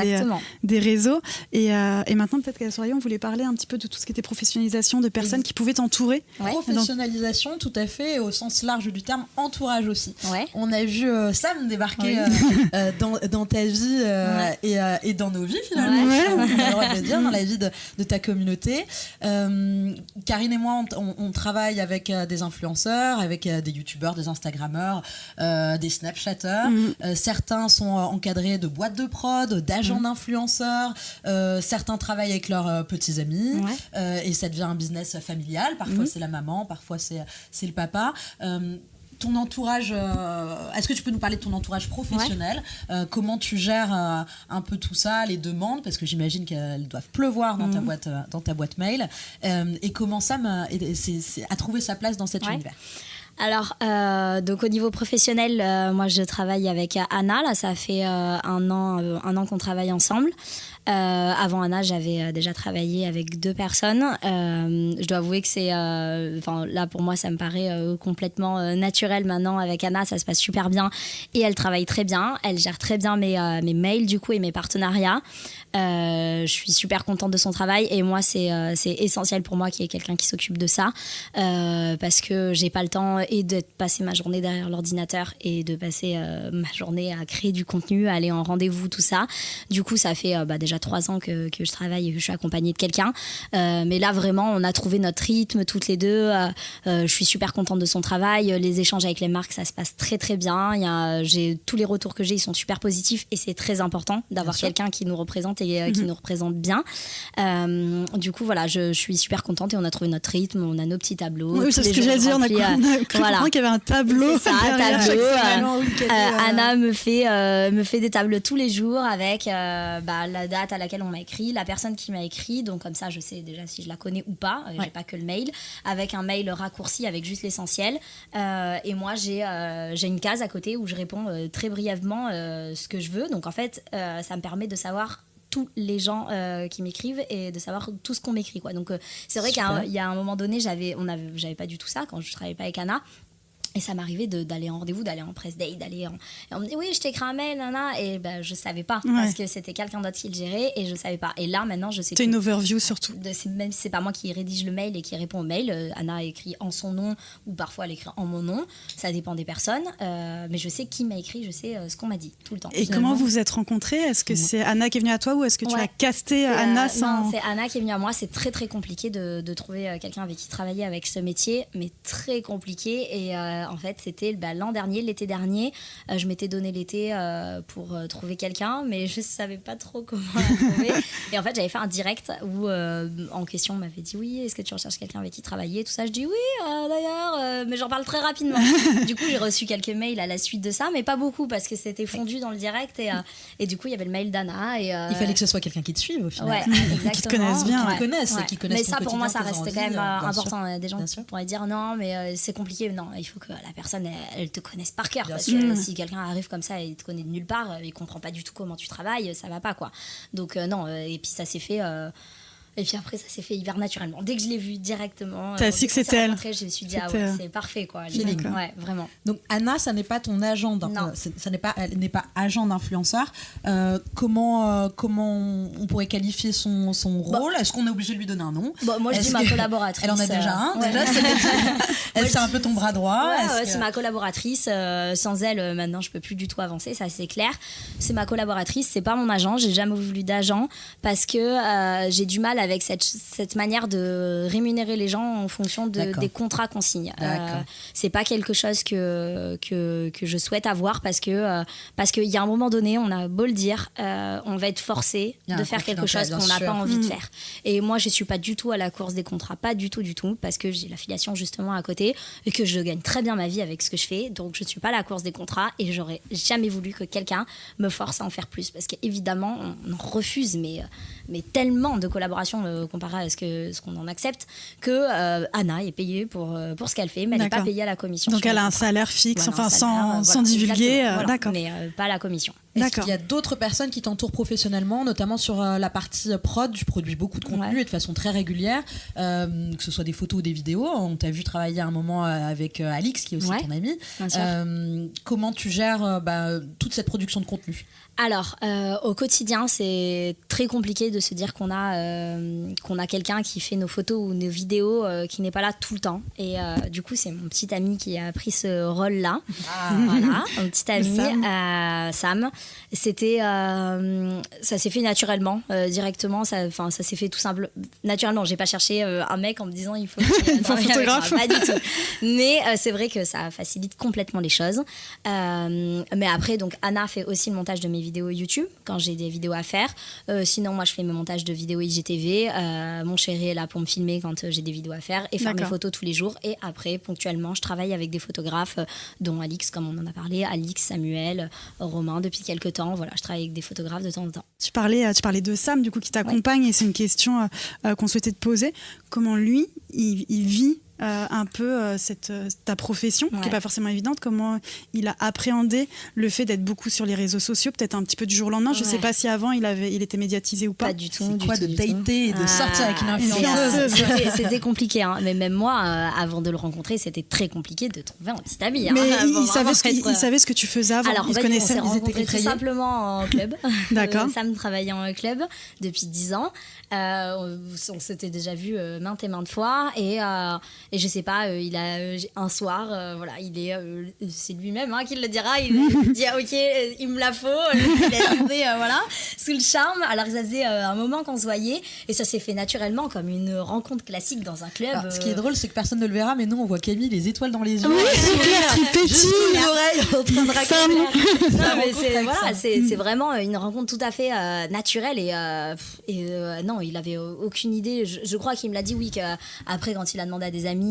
des réseaux. Et maintenant, peut-être qu'à la soirée, on voulait parler un petit peu de tout ce qui était professionnalisation, de personnes qui pouvaient t'entourer. Professionnalisation, tout à fait, et au sens large du terme, entourage aussi. On a vu Sam débarquer dans ta vie et dans nos vies, finalement, on a le droit de le dire, dans la vie de ta communauté. Karine et moi, on travaille avec des influenceurs, avec des youtubeurs, des instagrammeurs, des snapchatters. Certains sont encadrés de boîtes de prod, d'agents d'influenceurs. Certains travaillent avec leurs petits amis, et ça devient un business familial. Parfois c'est la maman, parfois c'est le papa. Ton entourage, est-ce que tu peux nous parler de ton entourage professionnel, comment tu gères un peu tout ça, les demandes, parce que j'imagine qu'elles doivent pleuvoir dans ta boîte mail, et comment Sam a trouvé sa place dans cet univers? Alors, donc au niveau professionnel, moi je travaille avec Anna, là ça fait un an qu'on travaille ensemble. Avant Anna, j'avais déjà travaillé avec 2 personnes. Je dois avouer que c'est, là pour moi, ça me paraît complètement naturel maintenant. Avec Anna, ça se passe super bien et elle travaille très bien. Elle gère très bien mes mails du coup et mes partenariats. Je suis super contente de son travail, et moi c'est essentiel pour moi qu'il y ait quelqu'un qui s'occupe de ça, parce que j'ai pas le temps et de passer ma journée derrière l'ordinateur et de passer ma journée à créer du contenu, à aller en rendez-vous, tout ça. Du coup ça fait déjà 3 ans que je travaille et que je suis accompagnée de quelqu'un, mais là vraiment on a trouvé notre rythme toutes les deux. Je suis super contente de son travail, les échanges avec les marques ça se passe très très bien. Tous les retours que j'ai, ils sont super positifs, et c'est très important d'avoir quelqu'un qui nous représente et qui nous représente bien. Du coup voilà, je suis super contente, et on a trouvé notre rythme, on a nos petits tableaux. Oui, c'est ce que j'allais dire, on a compris qu'il y avait un tableau. C'est ça, un tableau. Anna me fait des tableaux tous les jours avec la date à laquelle on m'a écrit, la personne qui m'a écrit, donc comme ça je sais déjà si je la connais ou pas. J'ai pas que le mail, avec un mail raccourci avec juste l'essentiel, et moi j'ai une case à côté où je réponds très brièvement ce que je veux. Donc en fait ça me permet de savoir tous les gens qui m'écrivent et de savoir tout ce qu'on m'écrit, quoi. Donc c'est vrai qu'il y a un moment donné j'avais pas du tout ça quand je travaillais pas avec Anna. Et ça m'arrivait d'aller en rendez-vous, d'aller en press day, et on me dit oui, je t'ai écrit un mail, nana, et ben je savais pas parce que c'était quelqu'un d'autre qui le gérait et je savais pas. Et là maintenant je sais. C'est une overview surtout. Même si c'est pas moi qui rédige le mail et qui répond au mail, Anna écrit en son nom ou parfois elle écrit en mon nom. Ça dépend des personnes, mais je sais qui m'a écrit, je sais ce qu'on m'a dit tout le temps. Et comment vous vous êtes rencontrés? Est-ce que c'est Anna qui est venue à toi ou est-ce que tu as casté Anna sans... Non, c'est Anna qui est venue à moi. C'est très très compliqué de trouver quelqu'un avec qui travailler avec ce métier, mais très compliqué. Et en fait c'était l'an dernier, l'été dernier, je m'étais donné l'été pour trouver quelqu'un, mais je savais pas trop comment la trouver. Et en fait, j'avais fait un direct où en question, on m'avait dit oui, est-ce que tu recherches quelqu'un avec qui travailler, tout ça. Je dis oui, d'ailleurs, mais j'en parle très rapidement. Du coup, j'ai reçu quelques mails à la suite de ça, mais pas beaucoup parce que c'était fondu dans le direct et du coup, il y avait le mail d'Anna. Il fallait que ce soit quelqu'un qui te suive au final. Ouais, exactement. Qui te connaisse bien. Qui te connaissent Mais ça, pour moi, ça tes reste envies, quand même important. sûr. Des gens qui pourraient dire non, mais c'est compliqué. Non, il faut que la personne, elle te connaisse par cœur. Bien Parce sûr. que si quelqu'un arrive comme ça et il te connaît de nulle part, il comprend pas du tout comment tu travailles, ça va pas, quoi. Donc, non. Et puis, ça s'est fait. Et puis après, ça s'est fait hyper naturellement. Dès que je l'ai vue directement, t'as su que c'était elle. Je me suis dit, ah ouais, c'est parfait, quoi. Ouais, vraiment. Donc Anna, ça n'est pas ton agent, elle n'est pas agent d'influenceur. Comment on pourrait qualifier son rôle? Est-ce qu'on est obligé de lui donner un nom? Moi, je dis ma collaboratrice. Elle en a déjà un. Ouais. Déjà, c'est un peu ton bras droit. Ouais, c'est ma collaboratrice. Sans elle, maintenant, je peux plus du tout avancer, ça c'est clair. C'est ma collaboratrice, c'est pas mon agent. J'ai jamais voulu d'agent parce que j'ai du mal avec cette manière de rémunérer les gens en fonction des contrats qu'on signe. C'est pas quelque chose que je souhaite avoir parce qu'il y a un moment donné, on a beau le dire, on va être forcé de faire quelque chose qu'on n'a pas envie de faire. Et moi, je suis pas du tout à la course des contrats, pas du tout, parce que j'ai l'affiliation justement à côté et que je gagne très bien ma vie avec ce que je fais. Donc, je suis pas à la course des contrats et j'aurais jamais voulu que quelqu'un me force à en faire plus parce qu'évidemment, on refuse, mais tellement de collaborations comparé à ce qu'on en accepte que Anna est payée pour ce qu'elle fait, mais elle n'est pas payée à la commission. Donc elle a un salaire fixe, sans divulguer, d'accord. Mais pas à la commission. Est-ce qu'il y a d'autres personnes qui t'entourent professionnellement, notamment sur la partie prod? Tu produis beaucoup de contenu et de façon très régulière, que ce soit des photos ou des vidéos. On t'a vu travailler un moment avec Alix, qui est aussi ton amie. Comment tu gères toute cette production de contenu? Alors, au quotidien, c'est très compliqué de se dire qu'on a quelqu'un qui fait nos photos ou nos vidéos qui n'est pas là tout le temps. Et du coup, c'est mon petit ami qui a pris ce rôle-là. Voilà, mon petit ami, Sam. C'était, ça s'est fait naturellement, directement. Ça s'est fait tout simple, naturellement. J'ai pas cherché un mec en me disant il faut un photographe. Pas du tout. Mais c'est vrai que ça facilite complètement les choses. Mais après, donc Anna fait aussi le montage de mes vidéos YouTube quand j'ai des vidéos à faire. Sinon, moi, je fais mes montages de vidéos IGTV. Mon chéri est là pour me filmer quand j'ai des vidéos à faire et faire mes photos tous les jours. Et après, ponctuellement, je travaille avec des photographes, dont Alix, comme on en a parlé, Alix, Samuel, Romain, depuis quelques temps. Voilà, je travaille avec des photographes de temps en temps. Tu parlais de Sam, du coup, qui t'accompagne, et c'est une question qu'on souhaitait te poser. Comment lui, il vit un peu ta profession, qui n'est pas forcément évidente, comment il a appréhendé le fait d'être beaucoup sur les réseaux sociaux, peut-être un petit peu du jour au lendemain. Je ne sais pas si avant il était médiatisé ou pas. Pas du tout. C'est quoi de dater et de sortir avec une influenceuse? C'était compliqué, hein. Mais même moi, avant de le rencontrer, c'était très compliqué de trouver un petit ami. Mais il savait ce que tu faisais avant. Alors, il connaissait. On s'est rencontrés tout simplement en club. D'accord. Sam travaillait en club depuis 10 ans. On s'était déjà vu maintes et maintes fois et je sais pas, il a un soir, voilà, c'est lui-même qui le dira, il dit ok, il me la faut, il a tombé voilà, sous le charme. Alors ça faisait un moment qu'on se voyait et ça s'est fait naturellement comme une rencontre classique dans un club. Alors, ce qui est drôle, c'est que personne ne le verra, mais nous on voit Camille les étoiles dans les yeux, qui pétille, les oreilles en train de raconter. Non, mais c'est vraiment une rencontre tout à fait naturelle et non, il avait aucune idée. Je crois qu'il me l'a dit, oui, qu'après quand il a demandé à des amis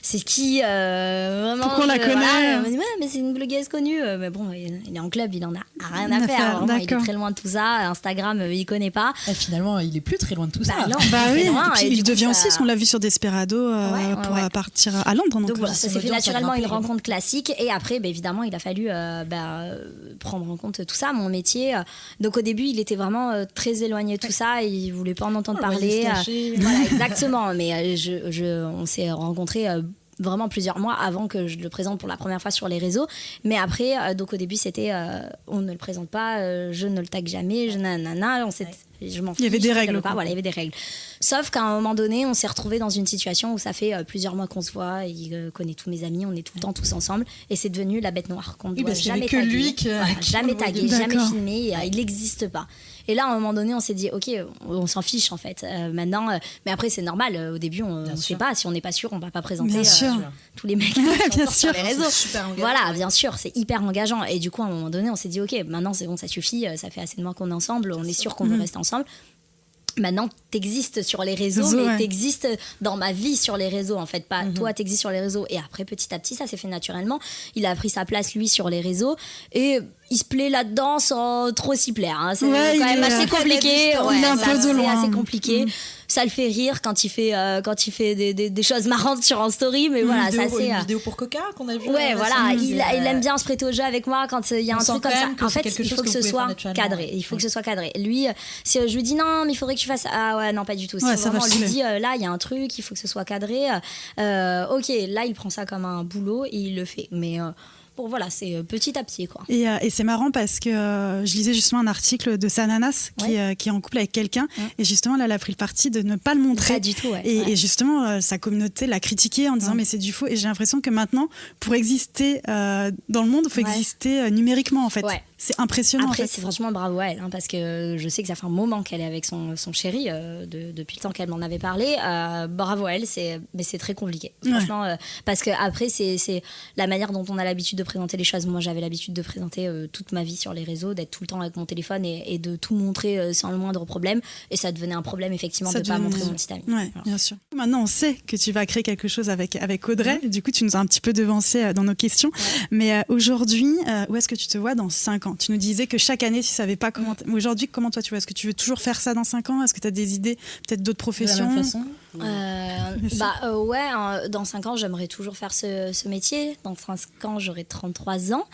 c'est qui vraiment, pourquoi on la connaît, voilà, on m'a dit ouais, mais c'est une blogueuse connue, mais bon, il est en club, il en a rien à faire, vraiment, il est très loin de tout ça. Instagram, il connaît pas. Et finalement, il est plus très loin de tout ça. Non, oui, loin, et puis il devient aussi, on l'a vu sur Desperado, pour partir à Londres. Donc voilà, ça s'est fait naturellement, une rencontre classique. Et après, évidemment, il a fallu prendre en compte tout ça, mon métier. Donc au début, il était vraiment très éloigné de tout ça, il voulait pas en entendre parler. Voilà, exactement. Mais on s'est rencontrés vraiment plusieurs mois avant que je le présente pour la première fois sur les réseaux. Mais après, donc au début, c'était on ne le présente pas, je ne le tag jamais, je m'en fiche. Il y avait des règles. Voilà, il y avait des règles. Sauf qu'à un moment donné, on s'est retrouvés dans une situation où ça fait plusieurs mois qu'on se voit, il connaît tous mes amis, on est tout le temps tous ensemble, et c'est devenu la bête noire qu'on ne doit jamais que taguer. lui jamais tagué, jamais D'accord. filmé, il n'existe pas. Et là, à un moment donné, on s'est dit, ok, on s'en fiche en fait. Maintenant, mais après, c'est normal. Au début, on ne sait pas. Si on n'est pas sûr, on ne va pas présenter Bien sûr. tous les mecs Bien sur sûr. les réseaux. super engageant. Voilà, bien sûr, c'est hyper engageant. Et du coup, à un moment donné, on s'est dit, ok, maintenant c'est bon, ça suffit. Ça fait assez de mois qu'on est ensemble. On est sûr qu'on veut rester ensemble. Maintenant, t'existes sur les réseaux, mais ouais. t'existes dans ma vie sur les réseaux, en fait. Pas toi, t'existes sur les réseaux. Et après, petit à petit, ça s'est fait naturellement. Il a pris sa place, lui, sur les réseaux. Et il se plaît là-dedans sans trop s'y plaire. Hein. C'est Ouais, quand même assez compliqué. il est un peu de c'est loin. assez compliqué. Ça le fait rire quand il fait des choses marrantes sur un story. Mais voilà, ça c'est... Une vidéo pour Coca qu'on a vu. Ouais, voilà, il aime bien se prêter au jeu avec moi quand il y a un On truc sent comme quand ça. même que En c'est fait, quelque il chose faut que que ce vous pouvez faire soit naturellement. cadré. Il faut que ce soit cadré. Lui, si je lui dis non, mais il faudrait que tu fasses. Ah ouais, non, pas du tout. Si Ouais, ça vraiment va on lui filer. dit là, il y a un truc, il faut que ce soit cadré. Ok, là, il prend ça comme un boulot et il le fait. Mais bon, voilà, c'est petit à petit, quoi. Et c'est marrant parce que je lisais justement un article de Sananas qui est en couple avec quelqu'un. Et justement, là, elle a pris le parti de ne pas le montrer. Pas du tout, ouais. Et justement, sa communauté l'a critiqué en disant mais c'est du faux. Et j'ai l'impression que maintenant, pour exister dans le monde, il faut exister numériquement en fait. Ouais. C'est impressionnant. Après, en fait. c'est franchement bravo à elle, hein, parce que je sais que ça fait un moment qu'elle est avec son chéri, depuis le temps qu'elle m'en avait parlé. Bravo à elle, mais c'est très compliqué. Franchement, parce que après, c'est la manière dont on a l'habitude de présenter les choses. Moi, j'avais l'habitude de présenter toute ma vie sur les réseaux, d'être tout le temps avec mon téléphone et de tout montrer sans le moindre problème. Et ça devenait un problème, effectivement, de ne pas montrer mon petit ami. Ouais, bien sûr. Maintenant, on sait que tu vas créer quelque chose avec Audrey. Du coup, tu nous as un petit peu devancé dans nos questions. Mais aujourd'hui, où est-ce que tu te vois dans 5 ans ? Tu nous disais que chaque année, tu ne savais pas comment... Aujourd'hui, comment toi, tu vois ? Est-ce que tu veux toujours faire ça dans 5 ans ? Est-ce que tu as des idées, peut-être d'autres professions ? De la même façon Dans 5 ans, j'aimerais toujours faire ce métier. Dans 5 ans, j'aurai 33 ans.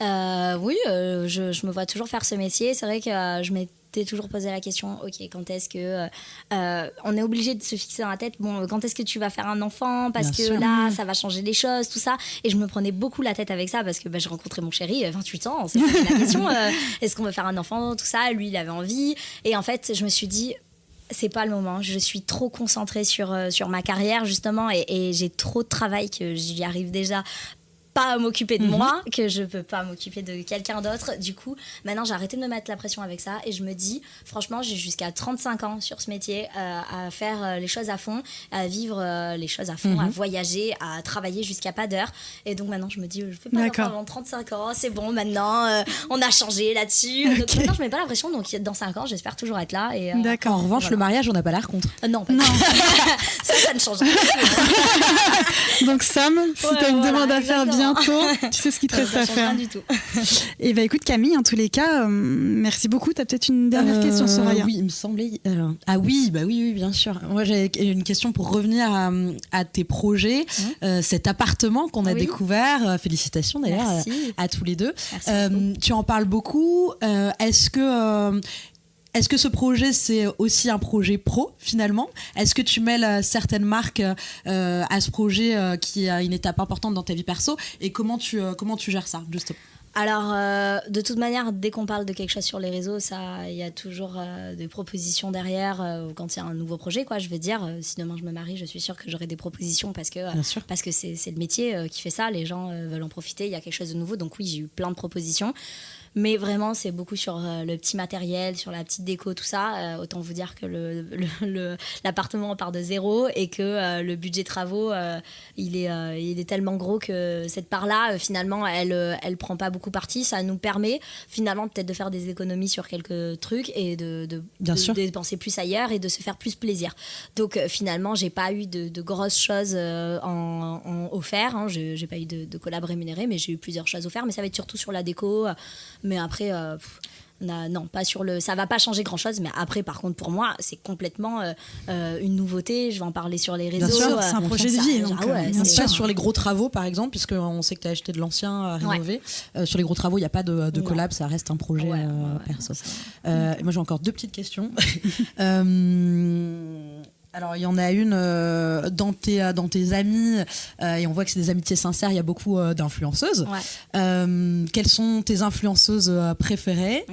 Je me vois toujours faire ce métier. C'est vrai que je m'étais toujours posé la question, ok, quand est-ce que on est obligé de se fixer dans la tête, bon, quand est-ce que tu vas faire un enfant, parce Bien que sûr. là, ça va changer les choses, tout ça. Et je me prenais beaucoup la tête avec ça parce que j'ai rencontré mon chéri, 28 ans, on s'est posé la question, est-ce qu'on veut faire un enfant, tout ça. Lui, il avait envie. Et en fait, je me suis dit, c'est pas le moment. Je suis trop concentrée sur ma carrière, justement, et j'ai trop de travail que j'y arrive déjà pas à m'occuper de moi, que je peux pas m'occuper de quelqu'un d'autre. Du coup, maintenant, j'ai arrêté de me mettre la pression avec ça et je me dis, franchement, j'ai jusqu'à 35 ans sur ce métier à faire les choses à fond, à vivre les choses à fond, à voyager, à travailler jusqu'à pas d'heure. Et donc maintenant, je me dis, je fais pas d'enfant avant 35 ans, c'est bon, maintenant, on a changé là-dessus. Donc maintenant, je mets pas la pression. Donc dans 5 ans, j'espère toujours être là. Et, En revanche, le mariage, on n'a pas l'air contre. non, pas du tout. ça ne change rien. Donc Sam, si tu as une demande à faire exactement. bientôt, tu sais ce qu'il te reste Ça à change faire. rien du tout. Et bah écoute Camille, en tous les cas, merci beaucoup. Tu as peut-être une dernière question, Soraya. Oui, il me semblait. Oui, bien sûr. Moi, j'avais une question pour revenir à tes projets. Cet appartement qu'on a découvert, félicitations d'ailleurs à tous les deux. Tu en parles beaucoup. Est-ce que ce projet, c'est aussi un projet pro, finalement ? Est-ce que tu mêles certaines marques à ce projet qui a une étape importante dans ta vie perso ? Et comment tu gères ça, justement ? Alors, de toute manière, dès qu'on parle de quelque chose sur les réseaux, il y a toujours des propositions derrière. Quand il y a un nouveau projet, quoi, je veux dire, si demain je me marie, je suis sûre que j'aurai des propositions parce que c'est le métier qui fait ça. Les gens veulent en profiter, il y a quelque chose de nouveau. Donc oui, j'ai eu plein de propositions. Mais vraiment, c'est beaucoup sur le petit matériel, sur la petite déco, tout ça. Autant vous dire que l'appartement part de zéro et que le budget travaux, il est tellement gros que cette part-là, finalement, elle prend pas beaucoup parti. Ça nous permet, finalement, peut-être de faire des économies sur quelques trucs et de dépenser plus ailleurs et de se faire plus plaisir. Donc, finalement, j'ai pas eu de grosses choses en offert. Hein. J'ai pas eu de collab rémunéré, mais j'ai eu plusieurs choses offertes. Mais ça va être surtout sur la déco. Mais après, non, pas sur ça va pas changer grand-chose. Mais après, par contre, pour moi, c'est complètement une nouveauté. Je vais en parler sur les réseaux. Bien sûr, c'est un projet de vie. Donc, pas sur les gros travaux, par exemple, puisqu'on sait que tu as acheté de l'ancien à rénover. Sur les gros travaux, il n'y a pas de collab, ça reste un projet perso. Moi, j'ai encore 2 petites questions. Alors, il y en a une dans tes amis, et on voit que c'est des amitiés sincères, il y a beaucoup d'influenceuses. Ouais. Quelles sont tes influenceuses préférées,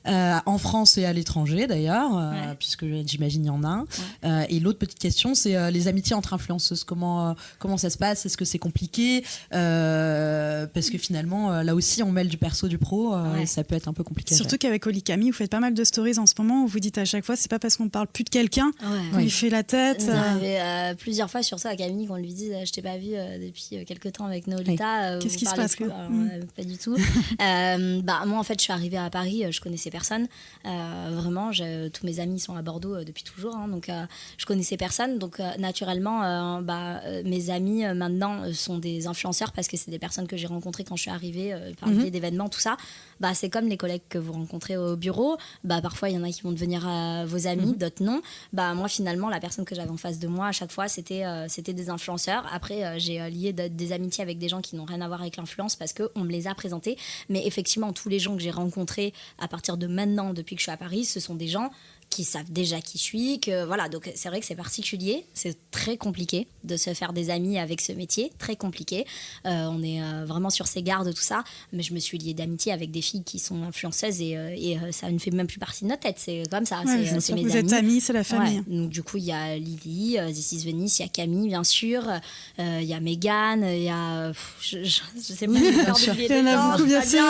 en France et à l'étranger d'ailleurs, puisque j'imagine il y en a un. Ouais. Et l'autre petite question, c'est les amitiés entre influenceuses. Comment ça se passe? Est-ce que c'est compliqué? Parce que finalement, là aussi, on mêle du perso, du pro, et ça peut être un peu compliqué. Surtout qu'avec Oli Camille, vous faites pas mal de stories en ce moment où vous dites à chaque fois, c'est pas parce qu'on parle plus de quelqu'un qu'on lui fait la tête. Il est arrivé plusieurs fois sur ça à Camille qu'on lui dit je t'ai pas vu depuis quelques temps avec Nolita. Qu'est-ce qui se passe Pas du tout. Moi en fait je suis arrivée à Paris, je connaissais personne. Vraiment, tous mes amis sont à Bordeaux depuis toujours, donc je connaissais personne. Donc naturellement, mes amis maintenant sont des influenceurs parce que c'est des personnes que j'ai rencontrées quand je suis arrivée par le biais d'événements, tout ça. C'est comme les collègues que vous rencontrez au bureau. Parfois il y en a qui vont devenir vos amis, d'autres non. Moi finalement la personne que j'avais en face de moi à chaque fois c'était des influenceurs. Après j'ai lié des amitiés avec des gens qui n'ont rien à voir avec l'influence parce qu'on me les a présentés, mais effectivement tous les gens que j'ai rencontrés à partir de maintenant depuis que je suis à Paris, ce sont des gens qui savent déjà qui je suis, donc c'est vrai que c'est particulier, c'est très compliqué de se faire des amis avec ce métier, très compliqué. On est vraiment sur ses gardes, tout ça, mais je me suis liée d'amitié avec des filles qui sont influenceuses et ça ne fait même plus partie de notre tête, c'est comme ça, c'est mes amis. Vous êtes amis, c'est la famille. Donc du coup il y a Lily, This is Venice, il y a Camille bien sûr, il y a Megan, il y a je sais pas, bien sûr. Il y en a beaucoup bien sûr.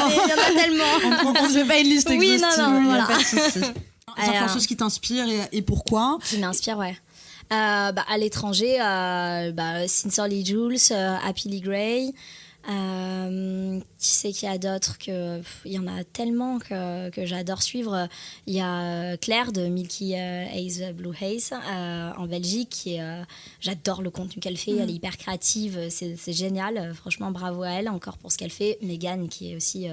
Il y en a tellement. On ne fait pas une liste exhaustive. Non, voilà. Pas de souci. Les influenceuses qui t'inspirent et pourquoi? Qui m'inspirent, ouais. À l'étranger, Sincerely Jules, Happily Gray. Qui c'est qu'il y a d'autres il y en a tellement que j'adore suivre. Il y a Claire de Milky Haze Blue Haze en Belgique j'adore le contenu qu'elle fait, elle est hyper créative, c'est génial, franchement bravo à elle encore pour ce qu'elle fait. Megan qui est aussi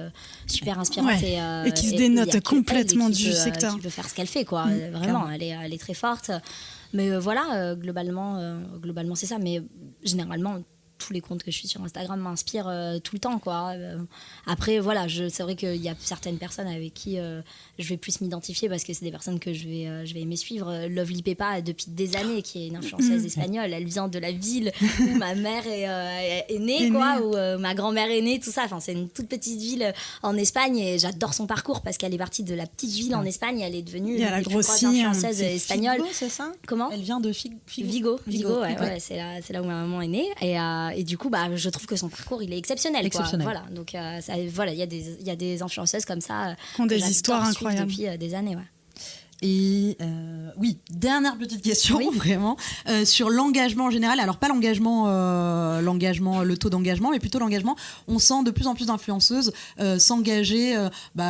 super inspirante et qui se dénote complètement du secteur, qui peut faire ce qu'elle fait vraiment, elle est très forte, mais globalement c'est ça, mais généralement tous les comptes que je suis sur Instagram m'inspirent tout le temps, Après c'est vrai qu'il y a certaines personnes avec qui je vais plus m'identifier parce que c'est des personnes que je vais aimer suivre. Lovely Pepa depuis des années, qui est une influenceuse espagnole, elle vient de la ville où ma mère est née, où ma grand-mère est née, tout ça, c'est une toute petite ville en Espagne et j'adore son parcours parce qu'elle est partie de la petite ville en Espagne, elle est devenue une des plus grosses influenceuses espagnoles. Figo, c'est ça? Comment? Elle vient de Vigo, c'est là où ma maman est née et du coup je trouve que son parcours il est exceptionnel. Voilà, donc il y a des influenceuses comme ça qui ont des histoires incroyables depuis des années. Et dernière petite question, vraiment, sur l'engagement en général. Alors pas l'engagement, le taux d'engagement, mais plutôt l'engagement. On sent de plus en plus d'influenceuses s'engager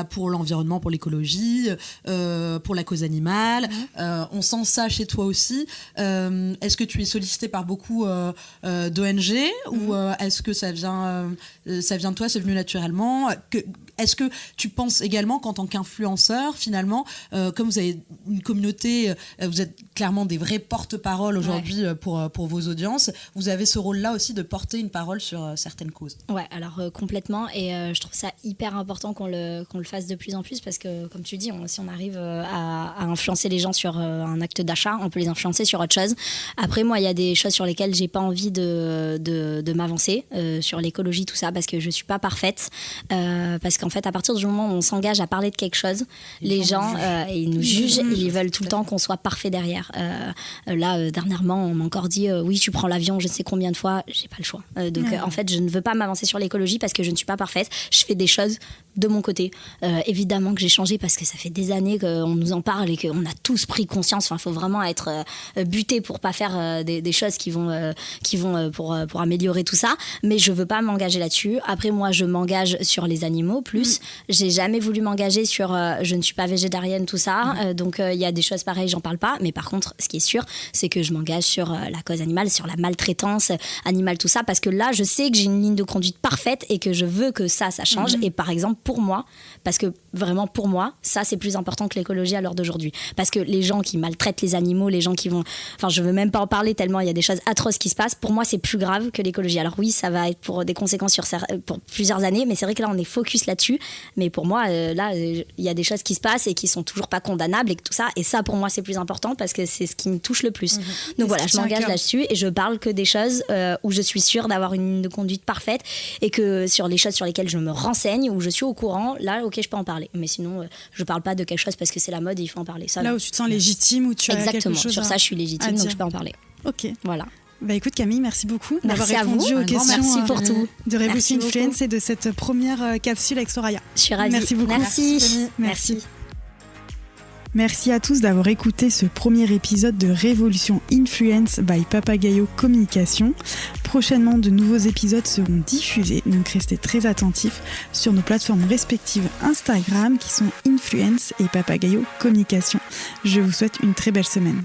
pour l'environnement, pour l'écologie, pour la cause animale. On sent ça chez toi aussi. Est-ce que tu es sollicitée par beaucoup d'ONG ou est-ce que ça vient de toi, c'est venu naturellement? Est-ce que tu penses également qu'en tant qu'influenceur, finalement, comme vous avez une communauté, vous êtes clairement des vrais porte-parole aujourd'hui pour vos audiences, vous avez ce rôle-là aussi de porter une parole sur certaines causes? Ouais, alors complètement, et je trouve ça hyper important qu'on le fasse de plus en plus parce que, comme tu dis, si on arrive à influencer les gens sur un acte d'achat, on peut les influencer sur autre chose. Après, moi, il y a des choses sur lesquelles j'ai pas envie de m'avancer, sur l'écologie, tout ça, parce que je suis pas parfaite, parce qu'en fait, à partir du moment où on s'engage à parler de quelque chose, les gens ils nous jugent et ils veulent tout le temps qu'on soit parfait derrière. Dernièrement, on m'a encore dit oui, tu prends l'avion je sais combien de fois, j'ai pas le choix. En fait, je ne veux pas m'avancer sur l'écologie parce que je ne suis pas parfaite. Je fais des choses de mon côté. Évidemment que j'ai changé parce que ça fait des années qu'on nous en parle et qu'on a tous pris conscience. Il faut vraiment être buté pour pas faire des choses qui vont pour améliorer tout ça. Mais je veux pas m'engager là-dessus. Après, moi, je m'engage sur les animaux plus. J'ai jamais voulu m'engager sur je ne suis pas végétarienne, tout ça. Donc il y a des choses pareilles, j'en parle pas. Mais par contre, ce qui est sûr, c'est que je m'engage sur la cause animale, sur la maltraitance animale, tout ça, parce que là, je sais que j'ai une ligne de conduite parfaite et que je veux que ça change. Et par exemple, pour moi, parce que vraiment pour moi, ça c'est plus important que l'écologie à l'heure d'aujourd'hui. Parce que les gens qui maltraitent les animaux, les gens qui vont... Enfin, je veux même pas en parler tellement il y a des choses atroces qui se passent. Pour moi, c'est plus grave que l'écologie. Alors oui, ça va être pour des conséquences pour plusieurs années, mais c'est vrai que là, on est focus là-dessus. Mais pour moi, il y a des choses qui se passent et qui sont toujours pas condamnables et que tout ça. Et ça, pour moi, c'est plus important parce que c'est ce qui me touche le plus. Donc voilà, je m'engage là-dessus et je parle que des choses où je suis sûre d'avoir une conduite parfaite et que sur les choses sur lesquelles je me renseigne, où je suis au courant, là, ok, je peux en parler. Mais sinon, je parle pas de quelque chose parce que c'est la mode et il faut en parler. Ça, là où tu te sens légitime, où tu as quelque chose sur ça, je suis légitime, donc je peux en parler. Ok. Voilà. Bah écoute Camille, merci beaucoup d'avoir Merci répondu aux questions merci pour tout. de Révolution Merci Influence beaucoup. et de cette première capsule avec Soraya. Je suis ravie. Merci beaucoup. Merci. Merci à tous d'avoir écouté ce premier épisode de Révolution Influence by Papagayo Communication. Prochainement, de nouveaux épisodes seront diffusés, donc restez très attentifs sur nos plateformes respectives Instagram qui sont Influence et Papagayo Communication. Je vous souhaite une très belle semaine.